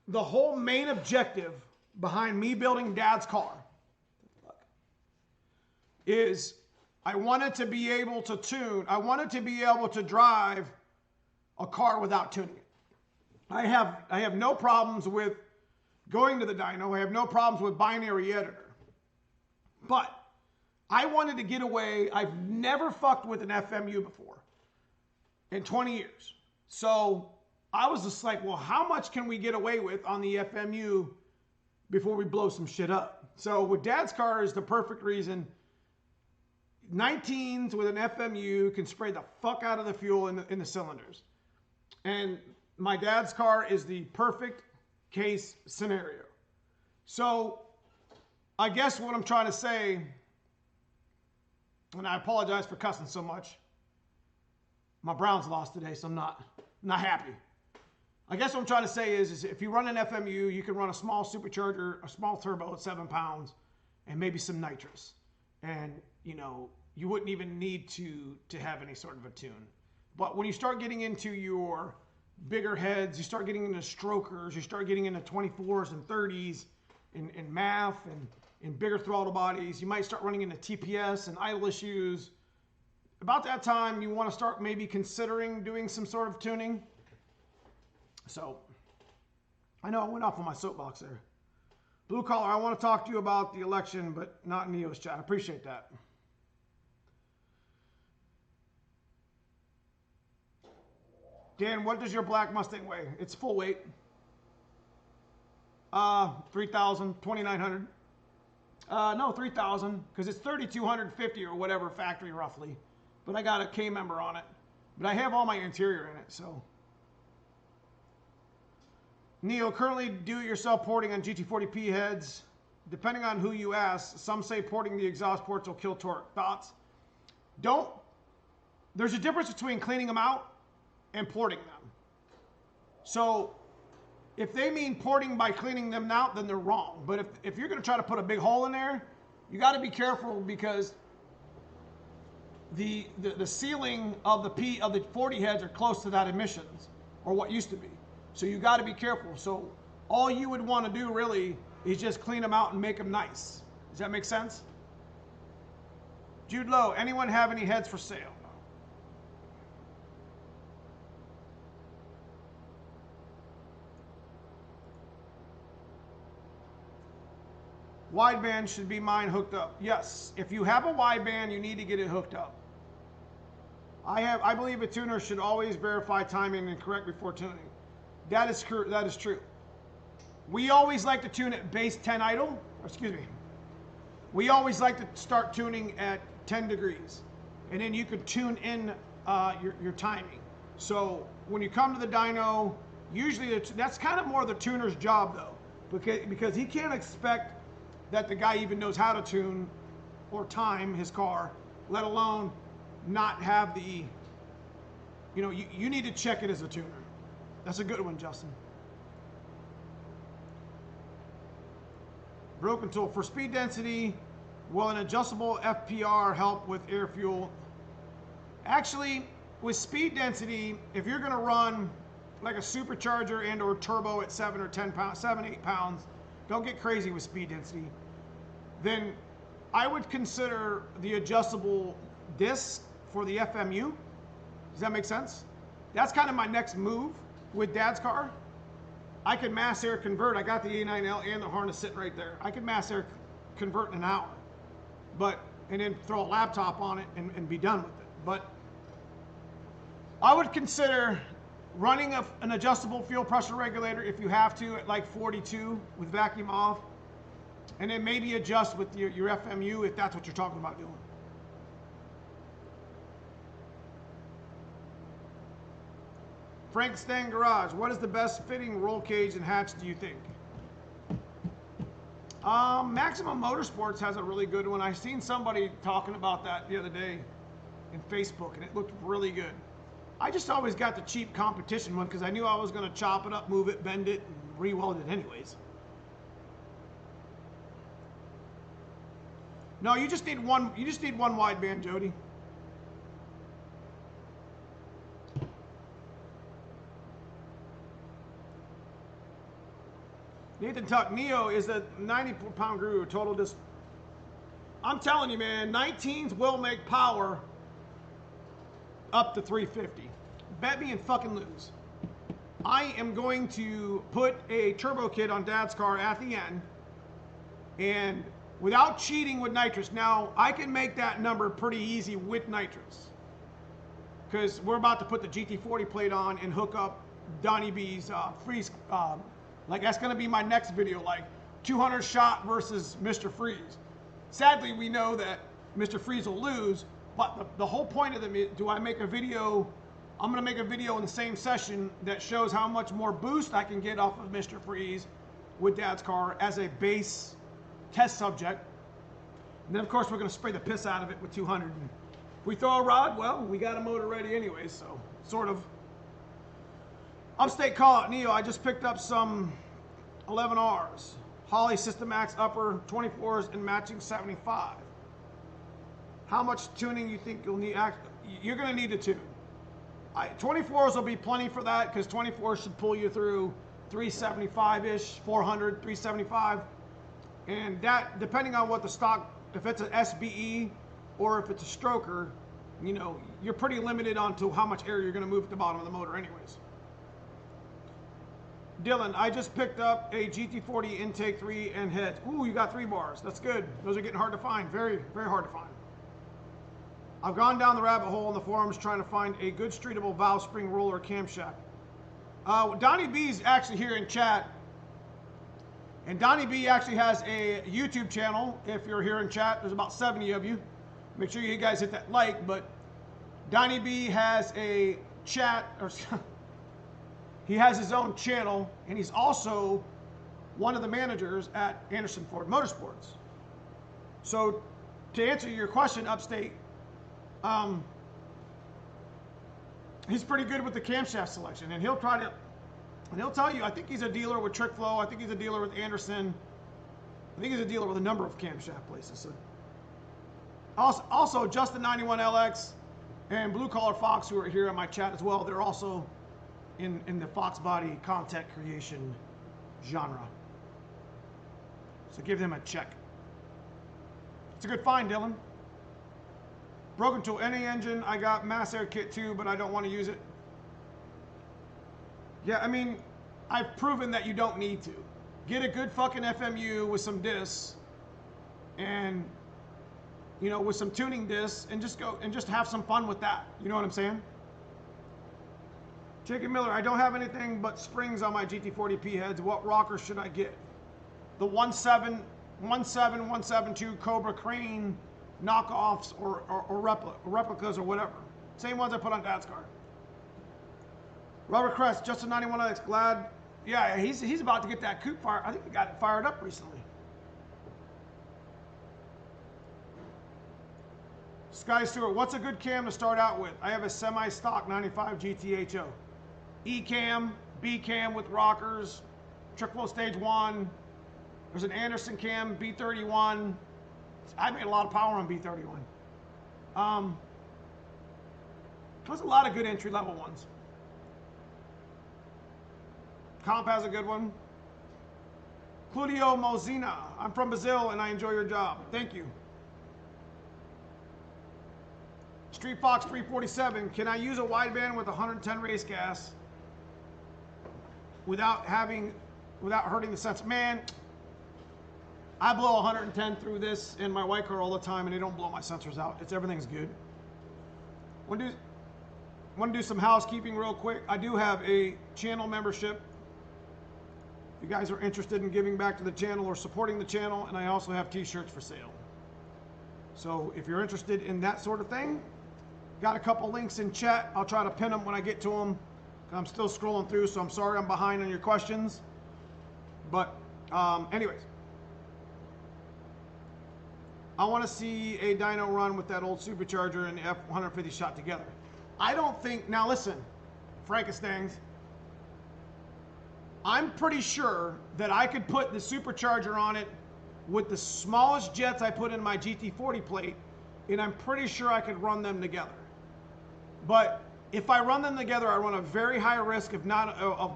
the whole main objective behind me building Dad's car is I wanted to be able to tune. I wanted to be able to drive a car without tuning it. I have no problems with going to the dyno. I have no problems with binary editor. But I wanted to get away. I've never fucked with an FMU before in 20 years. So I was just like, well, how much can we get away with on the FMU before we blow some shit up? So with Dad's car is the perfect reason. 19s with an FMU can spray the fuck out of the fuel in the cylinders. And my dad's car is the perfect case scenario. So I guess what I'm trying to say, and I apologize for cussing so much. My Browns lost today, so I'm not happy. I guess what I'm trying to say is if you run an FMU, you can run a small supercharger, a small turbo at 7 pounds, and maybe some nitrous. And, you know, you wouldn't even need to have any sort of a tune. But when you start getting into your bigger heads, you start getting into strokers, you start getting into 24s and 30s in MAF and bigger throttle bodies, you might start running into TPS and idle issues. About that time, you want to start maybe considering doing some sort of tuning. So, I know I went off on my soapbox there. Blue Collar, I want to talk to you about the election, but not in Neo's chat. I appreciate that. Dan, what does your black Mustang weigh? It's full weight. 3,000, 2,900. No, 3,000, because it's 3,250 or whatever factory roughly. But I got a K member on it. But I have all my interior in it, so. Neo, currently do-it-yourself porting on GT40P heads. Depending on who you ask, some say porting the exhaust ports will kill torque. Thoughts? There's a difference between cleaning them out and porting them. So if they mean porting by cleaning them out, then they're wrong. But if you're going to try to put a big hole in there, you got to be careful, because the ceiling of the 40 heads are close to that emissions, or what used to be. So you got to be careful. So all you would want to do really is just clean them out and make them nice. Does that make sense? Jude Lowe, anyone have any heads for sale? Wideband should be mine hooked up. Yes, if you have a wideband, you need to get it hooked up. I believe a tuner should always verify timing and correct before tuning. That is true. We always like to tune at base 10 idle. Excuse me. We always like to start tuning at 10 degrees, and then you could tune in your timing. So when you come to the dyno, usually that's kind of more the tuner's job though, because he can't expect that the guy even knows how to tune or time his car, let alone not have the, you know, you need to check it as a tuner. That's a good one, Justin. Broken tool. For speed density, will an adjustable FPR help with air fuel? Actually, with speed density, if you're going to run like a supercharger and or turbo at 7 or 10 pounds, 7, 8 pounds, don't get crazy with speed density, then I would consider the adjustable disc for the FMU. Does that make sense? That's kind of my next move with Dad's car. I could mass air convert. I got the A9L and the harness sitting right there. I could mass air convert in an hour, and then throw a laptop on it and be done with it. But I would consider running an adjustable fuel pressure regulator if you have to at like 42 with vacuum off, and then maybe adjust with your FMU if that's what you're talking about doing. Frank Stang Garage, what is the best fitting roll cage and hatch do you think? Maximum Motorsports has a really good one. I seen somebody talking about that the other day in Facebook, and it looked really good. I just always got the cheap competition one because I knew I was going to chop it up, move it, bend it, and re-weld it anyways. No, you just need one. You just need one wideband, Jody. Nathan Tuck, Neo is a 94-pound guru, total dis... I'm telling you, man, 19s will make power up to 350. Bet me and fucking lose. I am going to put a turbo kit on Dad's car at the end, and without cheating with nitrous. Now, I can make that number pretty easy with nitrous, because we're about to put the GT40 plate on and hook up Donnie B's freeze. Like, that's going to be my next video, like 200 shot versus Mr. Freeze. Sadly, we know that Mr. Freeze will lose, but the whole point of them is, do I make a video? I'm going to make a video in the same session that shows how much more boost I can get off of Mr. Freeze with Dad's car as a base test subject. And then, of course, we're going to spray the piss out of it with 200. And if we throw a rod, well, we got a motor ready anyway, so sort of. Upstate call out Neo, I just picked up some 11Rs. Holly System Max upper 24s and matching 75. How much tuning you think you'll need? You're going to need to tune. 24s will be plenty for that, because 24s should pull you through 375-ish, 400, 375. And that, depending on what the stock, if it's an SBE or if it's a stroker, you know, you're pretty limited on to how much air you're going to move at the bottom of the motor anyways. Dylan, I just picked up a GT40 intake 3 and heads. Ooh, you got 3 bars. That's good. Those are getting hard to find. Very, very hard to find. I've gone down the rabbit hole in the forums trying to find a good streetable valve spring roller camshaft. Donnie B's actually here in chat. And Donnie B actually has a YouTube channel. If you're here in chat, there's about 70 of you. Make sure you guys hit that like. But Donnie B has a chat, or he has his own channel, and he's also one of the managers at Anderson Ford Motorsports. So to answer your question, Upstate, he's pretty good with the camshaft selection, and he'll try to, and he'll tell you, I think he's a dealer with Trick Flow, I think he's a dealer with Anderson, I think he's a dealer with a number of camshaft places. So also Justin 91LX and Blue Collar Fox, who are here in my chat as well, they're also in the Fox body content creation genre. So give them a check. It's a good find, Dylan. Broken tool, any engine, I got mass air kit too, but I don't want to use it. Yeah, I mean, I've proven that you don't need to. Get a good fucking FMU with some discs, and, you know, with some tuning discs, and just go and just have some fun with that. You know what I'm saying? Jacob Miller, I don't have anything but springs on my GT40P heads. What rocker should I get? The 17172 Cobra Crane knockoffs or replicas or whatever. Same ones I put on Dad's car. Robert Crest, Justin 91X, glad. Yeah, he's about to get that coupe fire. I think he got it fired up recently. Sky Stewart, what's a good cam to start out with? I have a semi-stock 95 GTHO. E-cam, B-cam with rockers, Trick Flow Stage 1, There's an Anderson cam, B31. I made a lot of power on B31. There's a lot of good entry-level ones. Comp has a good one. Claudio Mozina, I'm from Brazil and I enjoy your job. Thank you. Street Fox 347, can I use a wideband with 110 race gas without hurting the sensor? Man, I blow 110 through this in my white car all the time and they don't blow my sensors out. Everything's good. Want to do some housekeeping real quick. I do have a channel membership. If you guys are interested in giving back to the channel or supporting the channel, and I also have t-shirts for sale. So if you're interested in that sort of thing, got a couple links in chat. I'll try to pin them when I get to them. I'm still scrolling through, so I'm sorry I'm behind on your questions. But anyways, I want to see a dyno run with that old supercharger and the F150 shot together. I don't think, now listen, Frankenstangs, I'm pretty sure that I could put the supercharger on it with the smallest jets I put in my GT40 plate, and I'm pretty sure I could run them together. But if I run them together, I run a very high risk of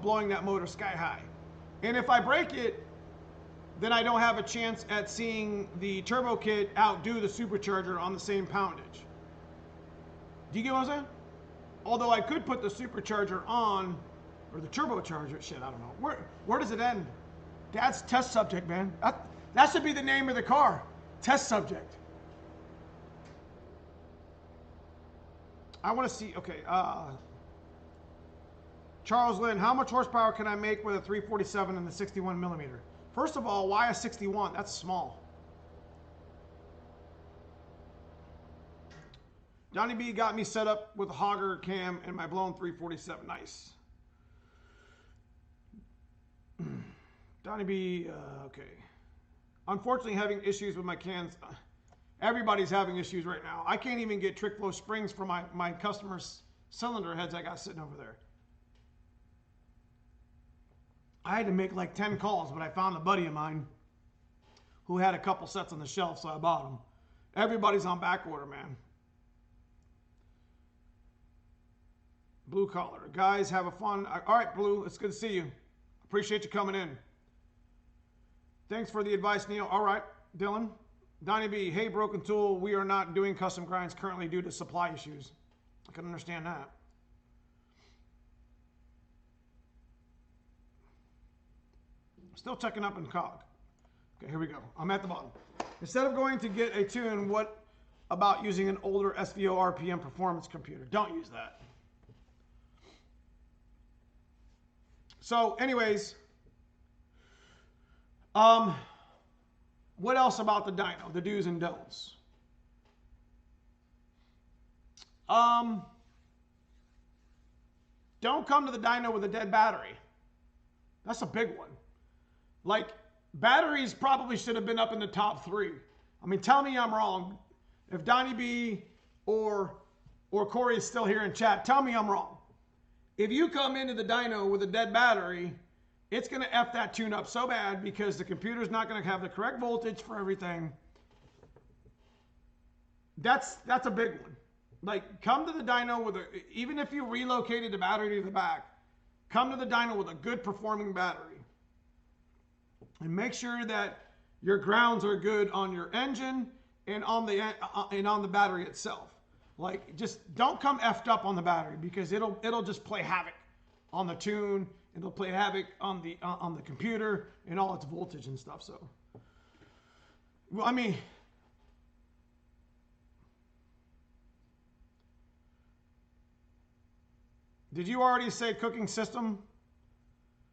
blowing that motor sky high. And if I break it, then I don't have a chance at seeing the turbo kit outdo the supercharger on the same poundage. Do you get what I'm saying? Although I could put the supercharger on, or the turbocharger, shit, I don't know. Where does it end? Dad's test subject, man. That should be the name of the car. Test subject. I want to see, okay. Charles Lynn, how much horsepower can I make with a 347 and the 61 millimeter? First of all, why a 61? That's small. Johnny B got me set up with a hogger cam and my blown 347. Nice. Donnie B, okay. Unfortunately, having issues with my cans. Everybody's having issues right now. I can't even get trick flow springs for my customers' cylinder heads I got sitting over there. I had to make like 10 calls, but I found a buddy of mine who had a couple sets on the shelf, so I bought them. Everybody's on back order, man. Blue collar. Guys, have a fun. All right, Blue, it's good to see you. Appreciate you coming in. Thanks for the advice, Neil. All right, Dylan. Donnie B, hey, Broken Tool, we are not doing custom grinds currently due to supply issues. I can understand that. Still checking up in COG. Okay, here we go. I'm at the bottom. Instead of going to get a tune, what about using an older SVO RPM performance computer? Don't use that. So anyways, what else about the dyno, the do's and don'ts? Don't come to the dyno with a dead battery. That's a big one. Like, batteries probably should have been up in the top 3. I mean, tell me I'm wrong. If Donnie B or Corey is still here in chat, tell me I'm wrong. If you come into the dyno with a dead battery, it's going to F that tune up so bad because the computer's not going to have the correct voltage for everything. That's a big one. Like, come to the dyno with even if you relocated the battery to the back, come to the dyno with a good performing battery. And make sure that your grounds are good on your engine and on the battery itself. Like, just don't come effed up on the battery because it'll just play havoc on the tune. It'll play havoc on the computer and all its voltage and stuff. So, well, I mean, did you already say cooking system?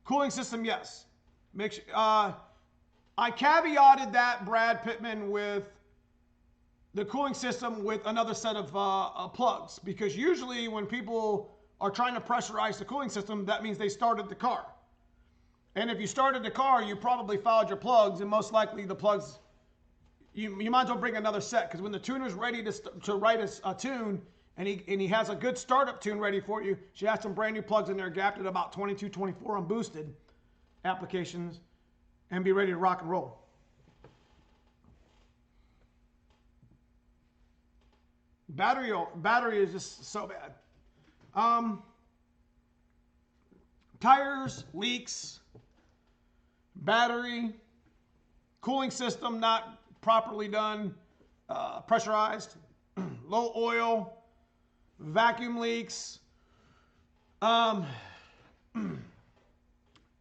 Cooling system, yes. Make sure, I caveated that, Brad Pittman, with the cooling system with another set of plugs, because usually when people are trying to pressurize the cooling system, that means they started the car. And if you started the car, you probably fouled your plugs, and most likely the plugs, you might as well bring another set, because when the tuner's ready to write a tune, and he has a good startup tune ready for you, she has some brand new plugs in there gapped at about 22, 24 on boosted applications, and be ready to rock and roll. Battery is just so bad. Tires, leaks, battery, cooling system not properly done, pressurized, low oil, vacuum leaks,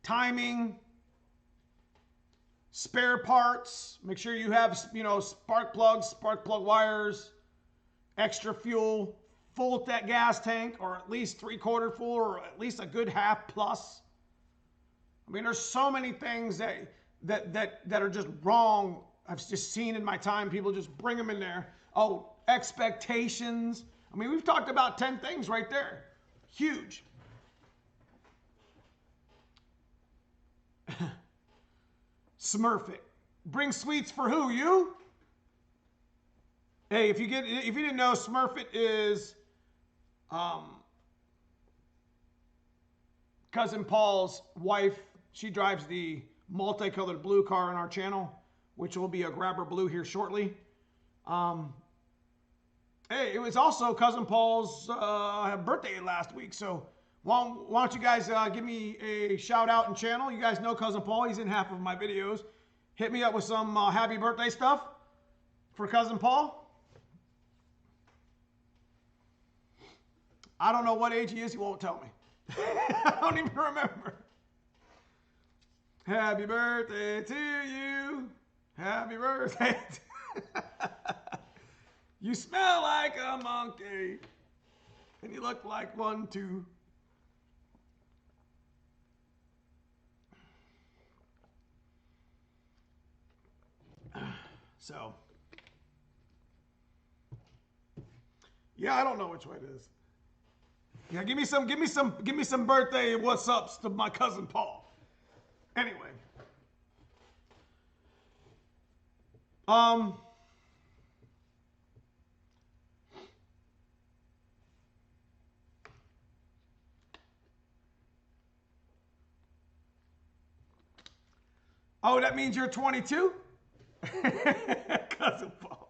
timing, spare parts. Make sure you have, spark plug wires, extra fuel, full that gas tank, or at least 3/4 full, or at least a good half plus. I mean, there's so many things that are just wrong. I've just seen in my time, people just bring them in there. Oh, expectations. I mean, we've talked about 10 things right there. Huge. Smurf it. Bring sweets for who? You? Hey, if you didn't know, Smurf it is Cousin Paul's wife. She drives the multicolored blue car on our channel, which will be a grabber blue here shortly. Hey, it was also Cousin Paul's birthday last week, so why don't you guys give me a shout out and channel? You guys know Cousin Paul. He's in half of my videos. Hit me up with some happy birthday stuff for Cousin Paul. I don't know what age he is. He won't tell me. I don't even remember. Happy birthday to you. Happy birthday. You smell like a monkey. And you look like one too. So, yeah, I don't know which way it is. Yeah, give me some birthday what's ups to my cousin Paul. Anyway. Oh, that means you're 22? Cousin Paul.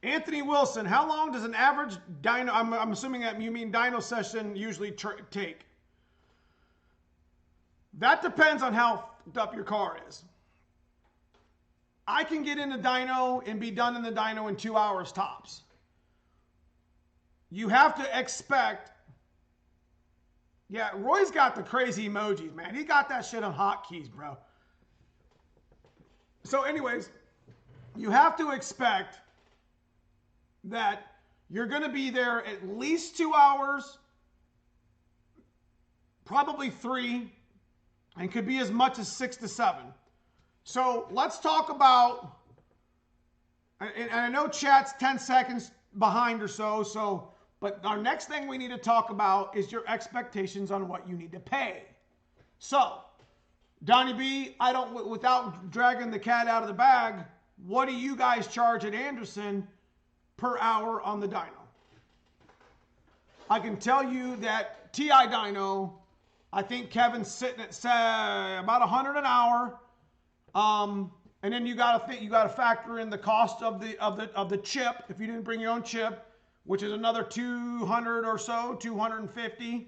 Anthony Wilson, how long does an average dyno, I'm assuming that you mean dyno session, usually take? That depends on how fucked up your car is. I can get in the dyno and be done in the dyno in 2 hours tops. You have to expect. Yeah, Roy's got the crazy emojis, man. He got that shit on hotkeys, bro. So anyways, you have to expect that you're going to be there at least 2 hours, probably 3, and could be as much as 6 to 7. So let's talk about, and I know chat's 10 seconds behind or so, but our next thing we need to talk about is your expectations on what you need to pay. So, Donnie B, without dragging the cat out of the bag, what do you guys charge at Anderson per hour on the dyno? I can tell you that TI dyno, I think Kevin's sitting at about 100 an hour. And then you gotta factor in the cost of the chip if you didn't bring your own chip, which is another 200 or so, 250.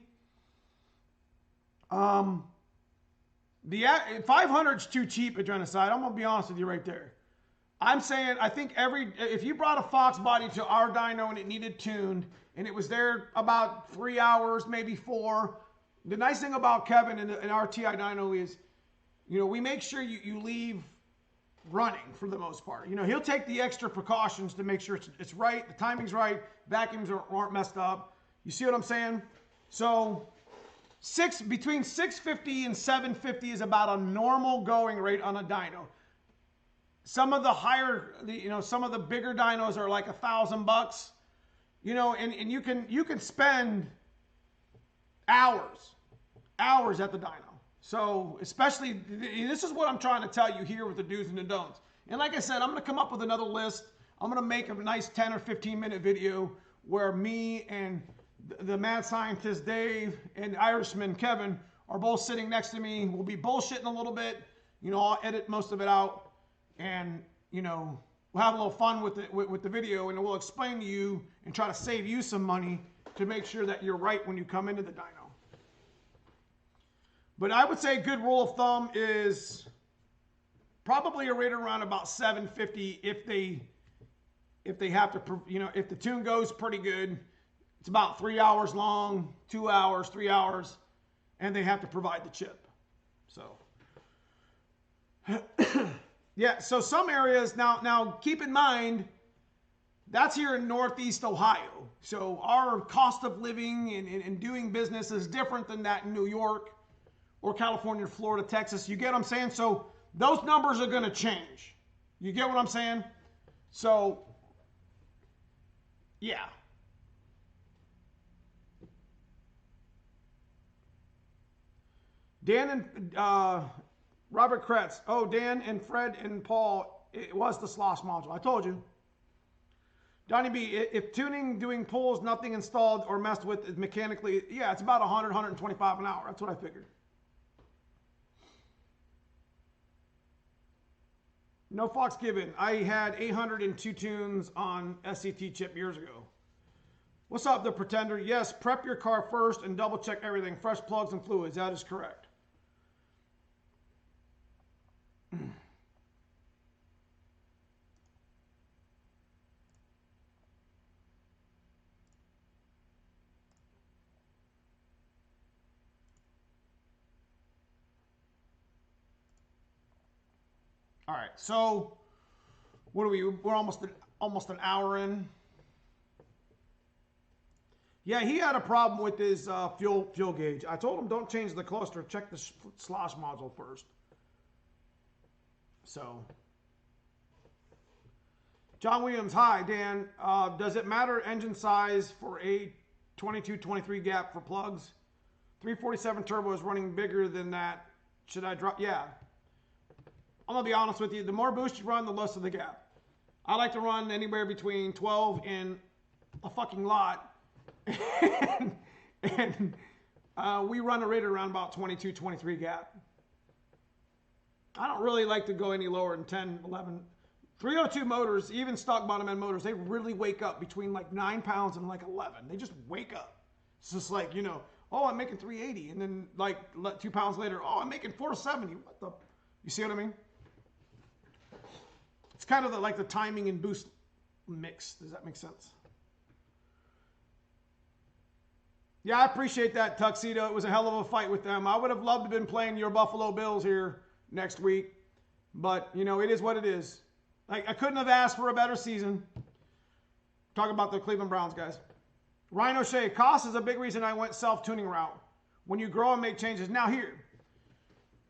The 500 is too cheap at Genocide. I'm gonna be honest with you right there. I'm saying I think if you brought a Fox body to our dyno and it needed tuned and it was there about 3 hours, maybe 4. The nice thing about Kevin and our TI dyno is, we make sure you leave running for the most part. He'll take the extra precautions to make sure it's right, the timing's right, vacuums aren't messed up. You see what I'm saying? So between 650 and 750 is about a normal going rate on a dyno. Some of the higher, some of the bigger dynos are like $1,000, and you can spend hours at the dyno. So especially, this is what I'm trying to tell you here with the do's and the don'ts. And like I said, I'm going to come up with another list. I'm going to make a nice 10 or 15 minute video where me and the mad scientist Dave and Irishman Kevin are both sitting next to me. We'll be bullshitting a little bit. You know, I'll edit most of it out, and you know, we'll have a little fun with the video, and we'll explain to you and try to save you some money to make sure that you're right when you come into the dyno. But I would say a good rule of thumb is probably right around about 750 if they have to, you know, if the tune goes pretty good. It's about 3 hours long, 2 hours, 3 hours, and they have to provide the chip. So, yeah, so some areas, now keep in mind, that's here in Northeast Ohio. So our cost of living and doing business is different than that in New York or California, Florida, Texas. You get what I'm saying? So those numbers are going to change. You get what I'm saying? So, yeah. Dan and Robert Kretz. Oh, Dan and Fred and Paul, it was the slosh module. I told you. Donnie B, if tuning, doing pulls, nothing installed or messed with mechanically, yeah, it's about 100, 125 an hour. That's what I figured. No fucks given. I had 802 tunes on SCT chip years ago. What's up, the Pretender? Yes, prep your car first and double check everything. Fresh plugs and fluids. That is correct. All right, so what are we? We're almost an hour in. Yeah, he had a problem with his fuel gauge. I told him don't change the cluster. Check the slosh module first. So, John Williams, hi Dan. Does it matter engine size for a 22-23 gap for plugs? 347 turbo is running bigger than that. Should I drop? Yeah. I'm going to be honest with you. The more boost you run, the less of the gap. I like to run anywhere between 12 and a fucking lot. and we run a rate around about 22, 23 gap. I don't really like to go any lower than 10, 11. 302 motors, even stock bottom end motors, they really wake up between like 9 pounds and like 11. They just wake up. It's just like, you know, oh, I'm making 380. And then like 2 pounds later, oh, I'm making 470. What the? You see what I mean? It's kind of like the timing and boost mix. Does that make sense? Yeah, I appreciate that, Tuxedo. It was a hell of a fight with them. I would have loved to have been playing your Buffalo Bills here next week. But, you know, it is what it is. I couldn't have asked for a better season. Talk about the Cleveland Browns, guys. Ryan O'Shea, cost is a big reason I went self-tuning route. When you grow and make changes. Now here,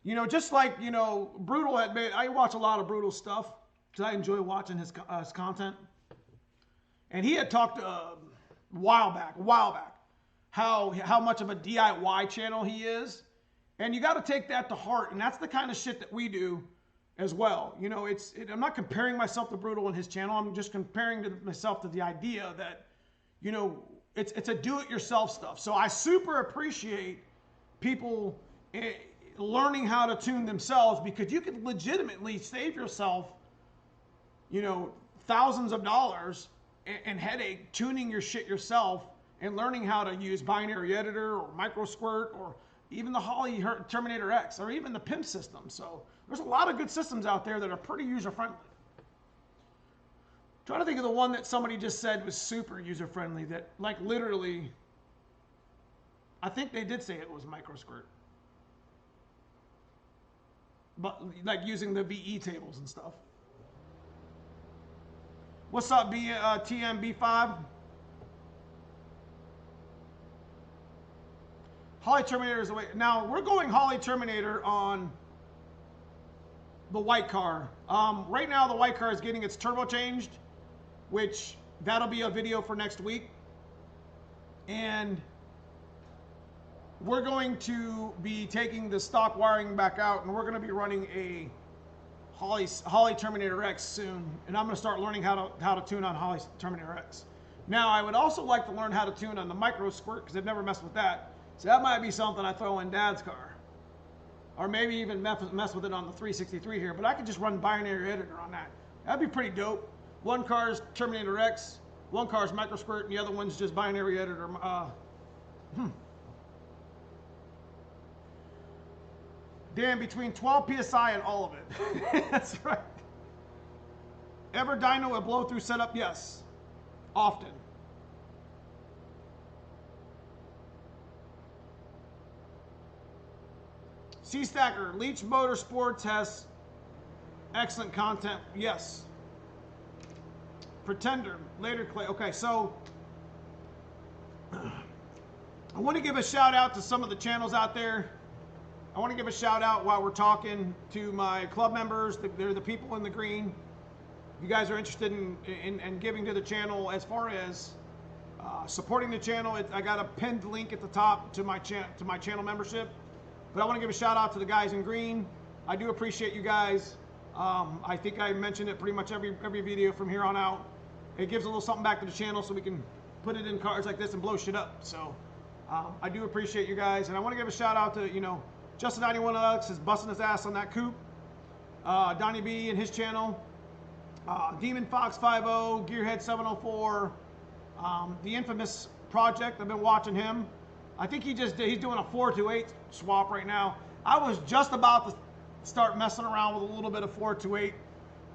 you know, just like, you know, Brutal had made, I watch a lot of Brutal stuff because I enjoy watching his content. And he had talked a while back, how much of a DIY channel he is. And you got to take that to heart. And that's the kind of shit that we do as well. You know, I'm not comparing myself to Brutal and his channel. I'm just comparing myself to the idea that, you know, it's a do-it-yourself stuff. So I super appreciate people learning how to tune themselves, because you can legitimately save yourself, you know, thousands of dollars and headache tuning your shit yourself and learning how to use binary editor or micro squirt or even the Holley Terminator X or even the PIMP system. So there's a lot of good systems out there that are pretty user-friendly. Trying to think of the one that somebody just said was super user-friendly that, like, literally, I think they did say it was micro squirt. But, like, using the VE tables and stuff. What's up, TMB5? Holley Terminator is the way. Now, we're going Holley Terminator on the white car. Right now, the white car is getting its turbo changed, which that'll be a video for next week. And we're going to be taking the stock wiring back out, and we're going to be running a Holley Terminator X soon. And I'm going to start learning how to tune on Holley Terminator X. Now, I would also like to learn how to tune on the micro squirt, because I've never messed with that. So that might be something I throw in Dad's car. Or maybe even mess with it on the 363 here. But I could just run binary editor on that. That'd be pretty dope. One car's Terminator X, one car's Microsquirt, and the other one's just binary editor. Dan, between 12 PSI and all of it. That's right. Ever dyno a blow-through setup? Yes. Often. C-Stacker, Leech Motorsports has excellent content. Yes. Pretender, later Clay. Okay, so I want to give a shout out to some of the channels out there. I want to give a shout out while we're talking to my club members. They're the people in the green. If you guys are interested in giving to the channel as far as supporting the channel, I got a pinned link at the top to my channel membership. But I want to give a shout out to the guys in green. I do appreciate you guys. I think I mentioned it pretty much every video from here on out. It gives a little something back to the channel so we can put it in cars like this and blow shit up. So I do appreciate you guys. And I want to give a shout out to, Justin 91 Alex is busting his ass on that coupe. Donnie B and his channel. Demon Fox 50, Gearhead 704. The infamous project, I've been watching him. I think he's doing a 428 swap right now. I was just about to start messing around with a little bit of 428,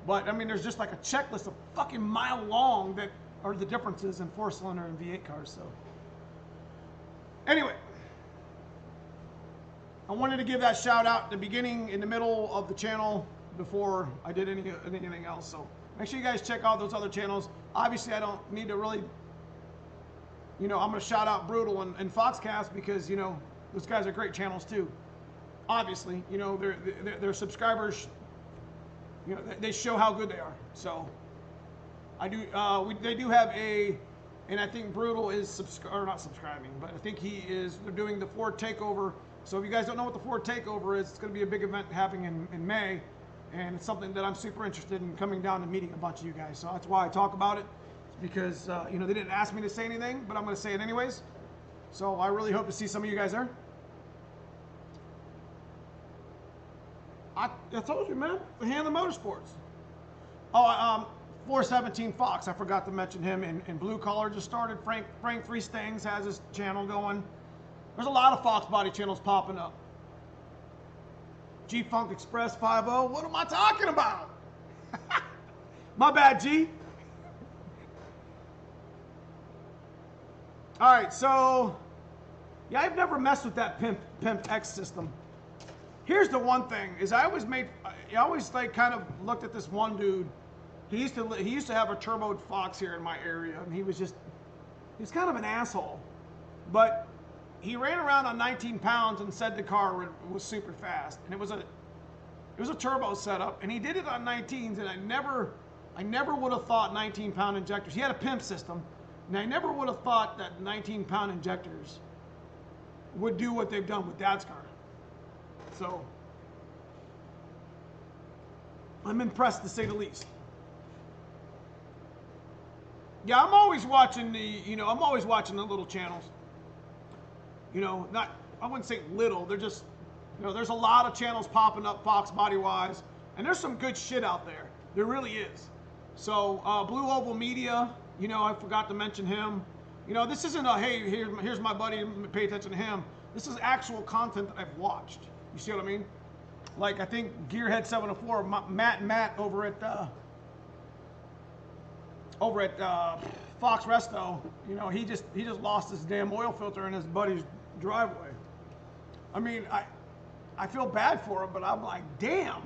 but I mean, there's just like a checklist of fucking mile long that are the differences in 4-cylinder and V8 cars. So anyway, I wanted to give that shout out in the beginning, in the middle of the channel before I did anything else. So make sure you guys check out those other channels. Obviously, I don't need to really, I'm going to shout out Brutal and Foxcast because, those guys are great channels too. Obviously, their subscribers, they show how good they are. So I do, they do have and I think Brutal is not subscribing, but I think they're doing the Ford Takeover. So if you guys don't know what the Ford Takeover is, it's going to be a big event happening in May. And it's something that I'm super interested in coming down and meeting a bunch of you guys. So that's why I talk about it. It's because, they didn't ask me to say anything, but I'm going to say it anyways. So I really hope to see some of you guys there. I told you, man. The Hand of Motorsports. Oh, 417 Fox. I forgot to mention him. And Blue Collar just started. Frank 3 Stangs has his channel going. There's a lot of Fox body channels popping up. G-Funk Express 50. What am I talking about? My bad, G. All right, so yeah, I've never messed with that Pimp X system. Here's the one thing: is I always like kind of looked at this one dude. He used to have a turboed Fox here in my area, and he's kind of an asshole, but he ran around on 19 pounds and said the car was super fast, and it was a turbo setup, and he did it on 19s, and I never would have thought 19-pound injectors. He had a Pimp system, and I never would have thought that 19-pound injectors would do what they've done with Dad's car. So I'm impressed to say the least. Yeah, I'm always watching the little channels. I wouldn't say little, they're just, there's a lot of channels popping up Fox body wise, and there's some good shit out there. There really is. So Blue Oval Media, I forgot to mention him. This isn't a, hey, here's my buddy, pay attention to him. This is actual content that I've watched. You see what I mean? Like, I think Gearhead 704, Matt over at Fox Resto, he just lost his damn oil filter in his buddy's driveway. I mean, I feel bad for him, but I'm like, damn.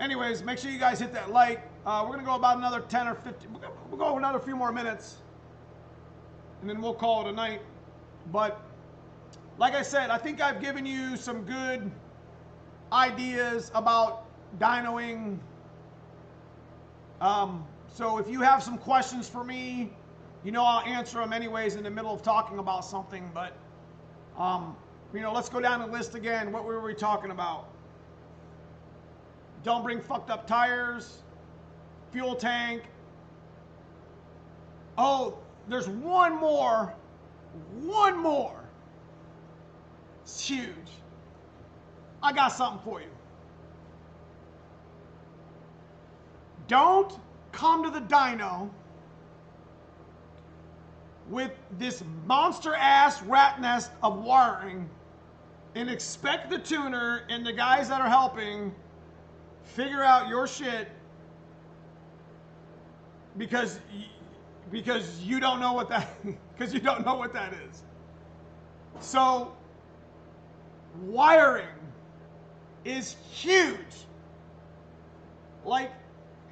Anyways, make sure you guys hit that like. We're going to go about another 10 or 15. We'll go another few more minutes, and then we'll call it a night. But like I said, I think I've given you some good ideas about dynoing. So if you have some questions for me, I'll answer them anyways in the middle of talking about something. But, let's go down the list again. What were we talking about? Don't bring fucked up tires, fuel tank, Oh, there's one more. One more. It's huge. I got something for you. Don't come to the dyno with this monster ass rat nest of wiring and expect the tuner and the guys that are helping figure out your shit because you don't know what that is. So wiring is huge. Like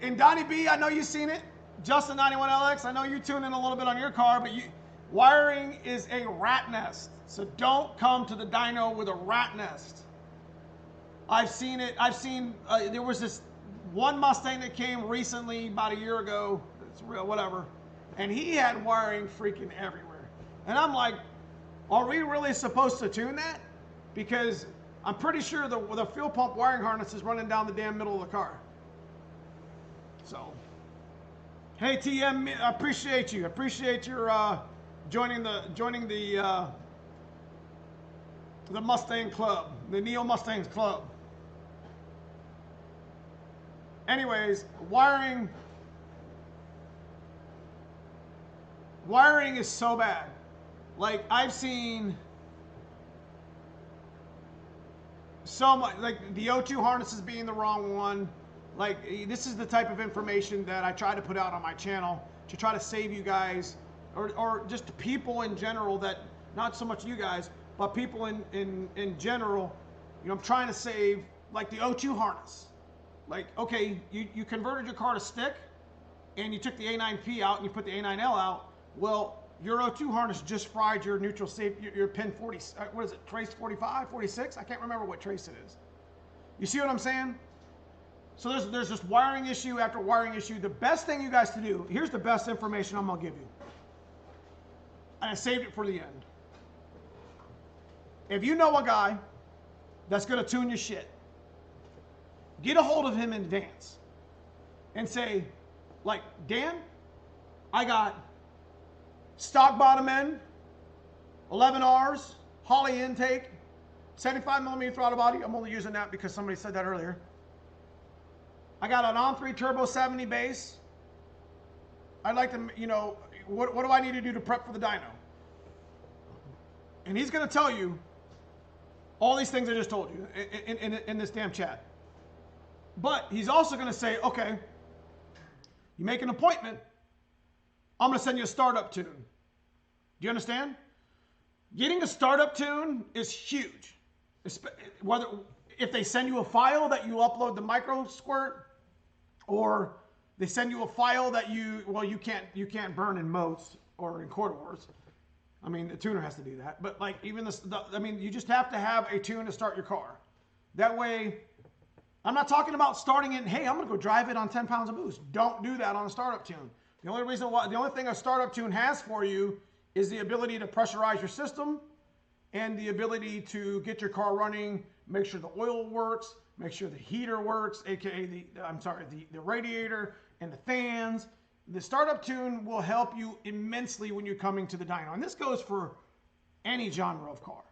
in Donnie B, I know you've seen it. Justin 91LX, I know you tune in a little bit on your car, but wiring is a rat nest. So don't come to the dyno with a rat nest. I've seen it. There was this one Mustang that came recently, about a year ago. It's real, whatever. And he had wiring freaking everywhere. And I'm like, are we really supposed to tune that? Because I'm pretty sure the fuel pump wiring harness is running down the damn middle of the car. So, hey TM, I appreciate you. I appreciate your joining the Mustang Club, the Neomustangs Club. Anyways, wiring is so bad. Like I've seen so much, like the O2 harnesses being the wrong one. Like this is the type of information that I try to put out on my channel to try to save you guys, or just people in general, that not so much you guys, but people in general. You know, I'm trying to save, like the O2 harness. Like, okay, you converted your car to stick and you took the A9P out and you put the A9L out. Well, your O2 harness just fried your neutral safe, your pin 40, what is it, trace 45, 46? I can't remember what trace it is. You see what I'm saying? So there's just wiring issue after wiring issue. The best thing you guys to do, here's the best information I'm gonna give you. And I saved it for the end. If you know a guy that's gonna tune your shit, get a hold of him in advance and say, like, Dan, I got stock bottom end, 11 Rs, Holley intake, 75mm throttle body. I'm only using that because somebody said that earlier. I got an on-3 turbo 70 base. I'd like to, you know, what do I need to do to prep for the dyno? And he's going to tell you all these things I just told you in this damn chat. But he's also going to say, okay, you make an appointment, I'm going to send you a startup tune. Do you understand? Getting a startup tune is huge. Whether if they send you a file that you upload the micro squirt, or they send you a file that you can't burn in modes or in corridors. I mean, the tuner has to do that. But like even I mean, you just have to have a tune to start your car. That way, I'm not talking about starting it and, hey, I'm gonna go drive it on 10 pounds of boost. Don't do that on a startup tune. The only thing a startup tune has for you is the ability to pressurize your system and the ability to get your car running, make sure the oil works, make sure the heater works, aka the radiator and the fans. The startup tune will help you immensely when you're coming to the dyno. And this goes for any genre of car.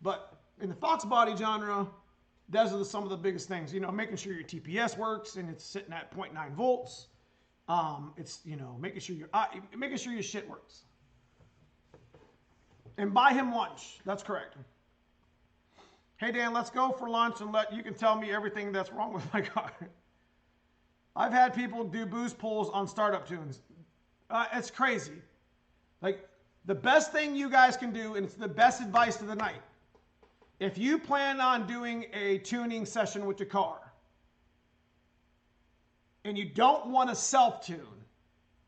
But in the Fox body genre, those are some of the biggest things. You know, making sure your TPS works and it's sitting at 0.9 volts. It's, you know, making sure your shit works. And buy him lunch. That's correct. Hey Dan, let's go for lunch and you can tell me everything that's wrong with my car. I've had people do boost pulls on startup tunes. It's crazy. Like, the best thing you guys can do, and it's the best advice of the night, if you plan on doing a tuning session with your car and you don't want to self-tune,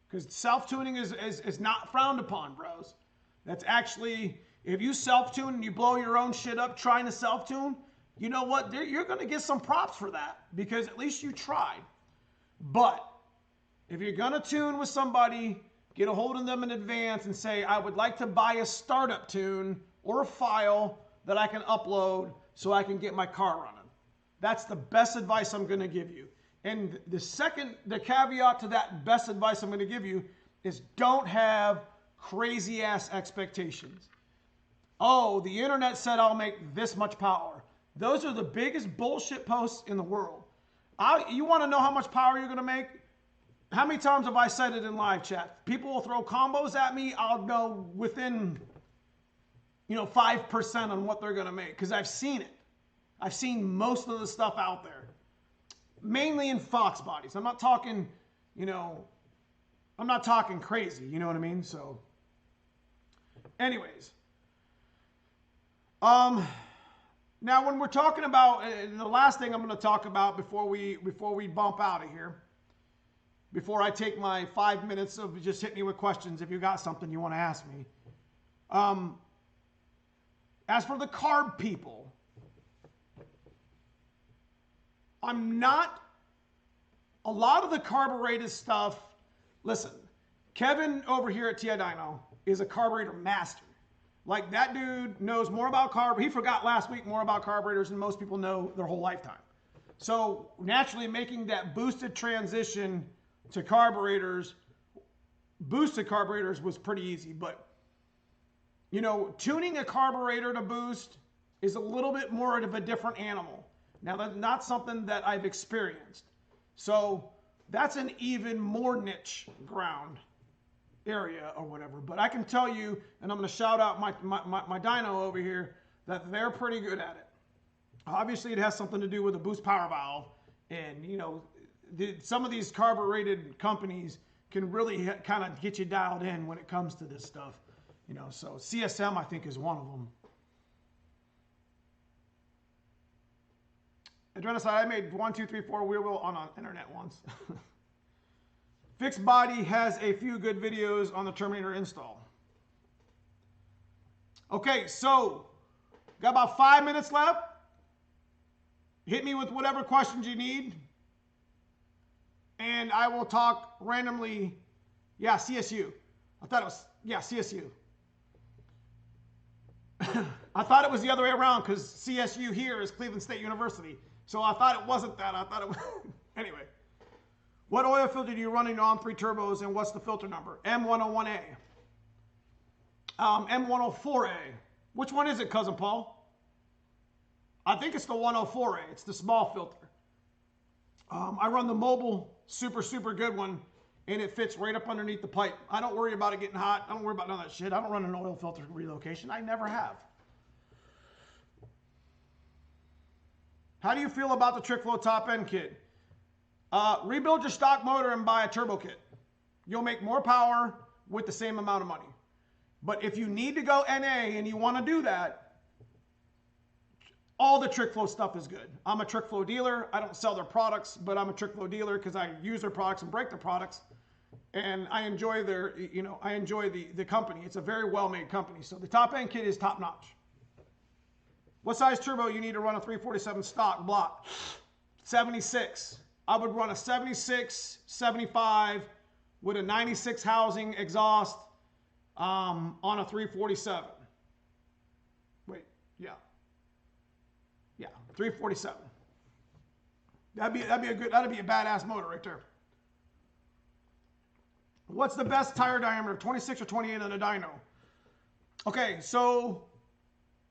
because self-tuning is not frowned upon, bros. That's actually, if you self-tune and you blow your own shit up trying to self-tune, you know what? You're going to get some props for that because at least you tried. But if you're going to tune with somebody, get a hold of them in advance and say, I would like to buy a startup tune or a file that I can upload so I can get my car running. That's the best advice I'm going to give you. And the caveat to that best advice I'm going to give you is don't have crazy ass expectations. Oh, the internet said I'll make this much power. Those are the biggest bullshit posts in the world. You want to know how much power you're going to make? How many times have I said it in live chat? People will throw combos at me. I'll know within, 5% on what they're going to make because I've seen it. I've seen most of the stuff out there, mainly in Fox bodies. I'm not talking, I'm not talking crazy. You know what I mean? So, anyways, now when we're talking about the last thing I'm going to talk about before we bump out of here, before I take my 5 minutes of just hit me with questions if you got something you want to ask me. As for the carb people, a lot of the carbureted stuff, listen, Kevin over here at TI Dyno is a carburetor master. Like, that dude knows more about he forgot last week more about carburetors than most people know their whole lifetime. So naturally making that boosted transition to boosted carburetors was pretty easy, but tuning a carburetor to boost is a little bit more of a different animal. Now, that's not something that I've experienced. So that's an even more niche ground area or whatever. But I can tell you, and I'm going to shout out my dyno over here, that they're pretty good at it. Obviously, it has something to do with a boost power valve. And, some of these carbureted companies can really kind of get you dialed in when it comes to this stuff. So CSM, I think, is one of them. Adrenaline, I made 1, 2, 3, 4 wheel on the internet once. Fixed Body has a few good videos on the Terminator install. Okay, so got about 5 minutes left. Hit me with whatever questions you need. And I will talk randomly. Yeah, CSU. I thought it was, CSU. I thought it was the other way around because CSU here is Cleveland State University. So I thought it wasn't that. I thought it was. Anyway. What oil filter do you run in your on-3 turbos and what's the filter number? M101A. M104A. Which one is it, Cousin Paul? I think it's the 104A. It's the small filter. I run the mobile super, super good one, and it fits right up underneath the pipe. I don't worry about it getting hot. I don't worry about none of that shit. I don't run an oil filter relocation. I never have. How do you feel about the TrickFlow top end kit? Rebuild your stock motor and buy a turbo kit. You'll make more power with the same amount of money. But if you need to go NA and you want to do that, all the TrickFlow stuff is good. I'm a TrickFlow dealer. I don't sell their products, but I'm a TrickFlow dealer because I use their products and break their products. And I enjoy the company. It's a very well-made company. So the top end kit is top notch. What size turbo you need to run a 347 stock block? 76. I would run a 76, 75 with a 96 housing exhaust on a 347. Wait, yeah. Yeah, 347. That'd be a badass motor right there. What's the best tire diameter, 26 or 28 on a dyno? Okay, so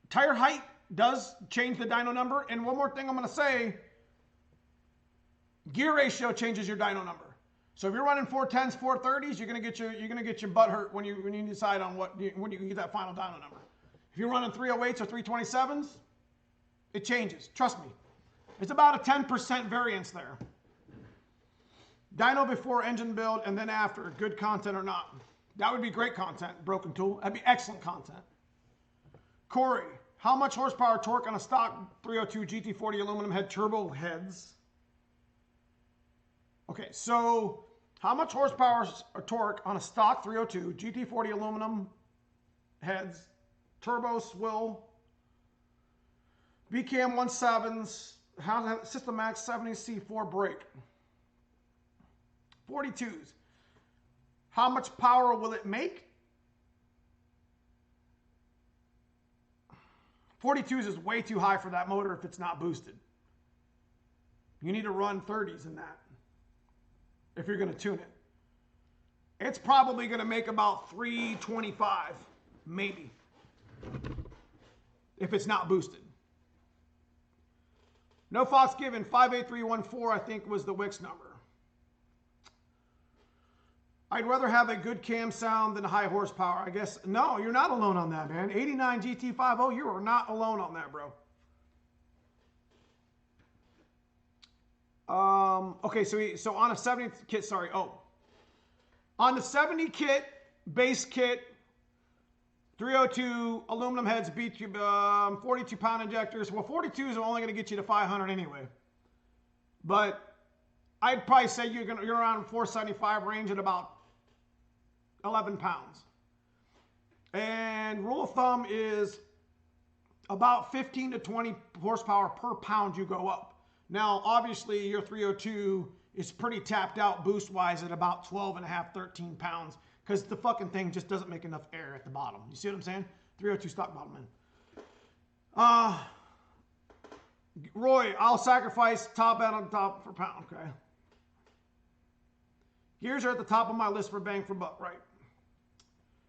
tire height does change the dyno number. And one more thing I'm going to say, gear ratio changes your dyno number. So if you're running 410s, 430s, you're going to get your butt hurt when you decide on when you can get that final dyno number. If you're running 308s or 327s, it changes. Trust me. It's about a 10% variance there. Dyno before engine build and then after, good content or not. That would be great content, broken tool. That'd be excellent content. Corey, how much horsepower torque on a stock 302 GT40 aluminum head turbo heads? Okay, so how much horsepower or torque on a stock 302 GT40 aluminum heads, turbo swill, BCAM 17s, System Max 70 C4 brake? 42s. How much power will it make? 42s is way too high for that motor if it's not boosted. You need to run 30s in that if you're going to tune it. It's probably going to make about 325, maybe, if it's not boosted. No Fox given, 58314, I think was the Wix number. I'd rather have a good cam sound than high horsepower. I guess, no, you're not alone on that, man. 89 GT50, you are not alone on that, bro. Okay, so on a 70 kit, sorry, on the 70 kit, base kit, 302 aluminum heads, 42 pound injectors. Well, 42 is only going to get you to 500 anyway. But I'd probably say you're around 475 range at about 11 pounds. And rule of thumb is about 15 to 20 horsepower per pound you go up. Now, obviously, your 302 is pretty tapped out boost-wise at about 12 and a half, 13 pounds, because the fucking thing just doesn't make enough air at the bottom. You see what I'm saying? 302 stock bottom end. Roy, I'll sacrifice top end on top for pound, okay? Gears are at the top of my list for bang for buck, right?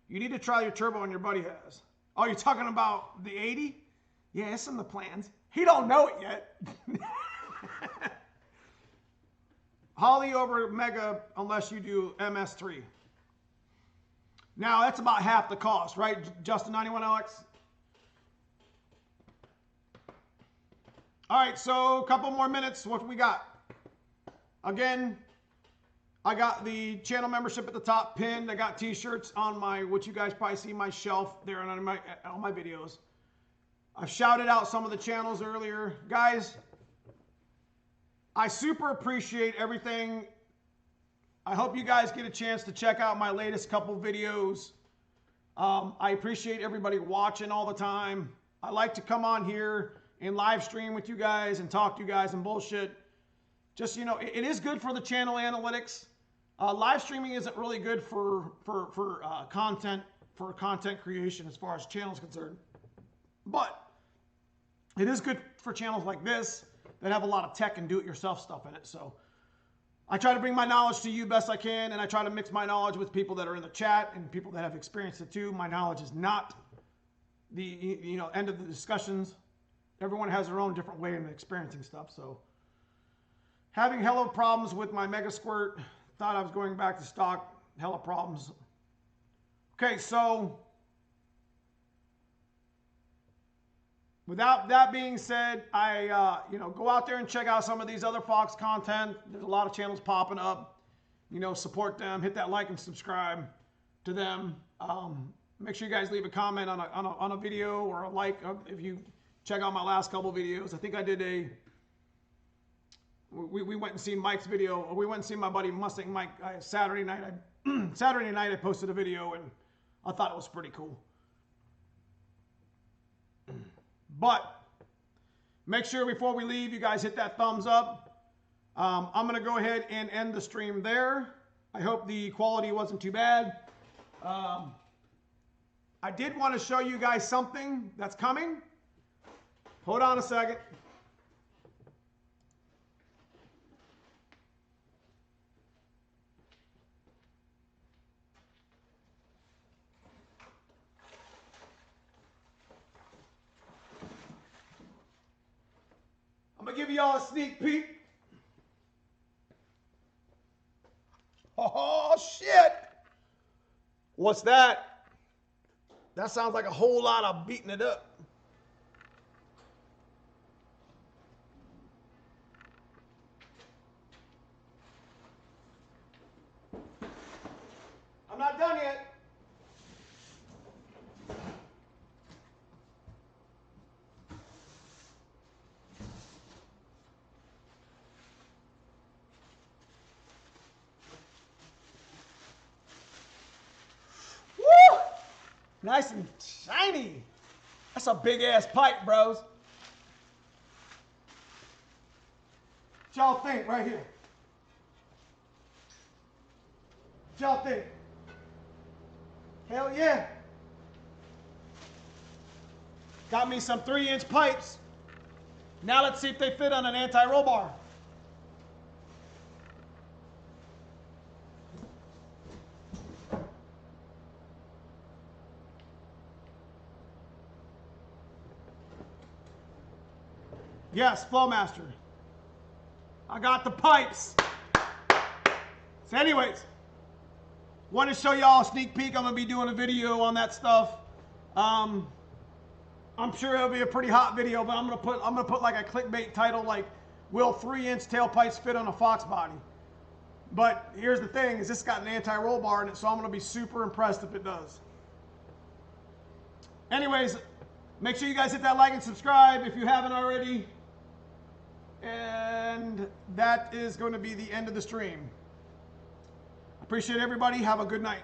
You need to try your turbo and your buddy has. Oh, you're talking about the 80? Yeah, it's in the plans. He don't know it yet. Holly over Mega unless you do MS3. Now, that's about half the cost, right, Justin 91LX? All right, so a couple more minutes. What we got? Again, I got the channel membership at the top pinned. I got t-shirts on my, what you guys probably see my shelf there on my videos. I've shouted out some of the channels earlier. Guys, I super appreciate everything. I hope you guys get a chance to check out my latest couple videos. I appreciate everybody watching all the time. I like to come on here and live stream with you guys and talk to you guys and bullshit. Just, you know, it is good for the channel analytics. Live streaming isn't really good for content creation as far as channels concerned. But it is good for channels like this that have a lot of tech and do-it-yourself stuff in it. So I try to bring my knowledge to you best I can, and I try to mix my knowledge with people that are in the chat and people that have experienced it too. My knowledge is not the end of the discussions. Everyone has their own different way of experiencing stuff. So having hella problems with my Mega Squirt, thought I was going back to stock, hella problems. Okay, so without that being said, I go out there and check out some of these other Fox content. There's a lot of channels popping up. Support them. Hit that like and subscribe to them. Make sure you guys leave a comment on a video or a like if you check out my last couple videos. I think I did we went and seen Mike's video. Or we went and seen my buddy Mustang Mike Saturday night. Saturday night I posted a video and I thought it was pretty cool. But make sure before we leave, you guys hit that thumbs up. I'm going to go ahead and end the stream there. I hope the quality wasn't too bad. I did want to show you guys something that's coming. Hold on a second. I'm going to give you all a sneak peek. Oh, shit. What's that? That sounds like a whole lot of beating it up. I'm not done yet. Nice and shiny. That's a big ass pipe, bros. What y'all think right here? What y'all think? Hell yeah. Got me some 3-inch pipes. Now let's see if they fit on an anti-roll bar. Yes, Flowmaster. I got the pipes. So anyways, want to show y'all a sneak peek. I'm going to be doing a video on that stuff. I'm sure it'll be a pretty hot video, but I'm going to put like a clickbait title like, will 3-inch tailpipes fit on a Fox body? But here's the thing, is this got an anti-roll bar in it, so I'm going to be super impressed if it does. Anyways, make sure you guys hit that like and subscribe if you haven't already. And that is going to be the end of the stream. Appreciate everybody. Have a good night.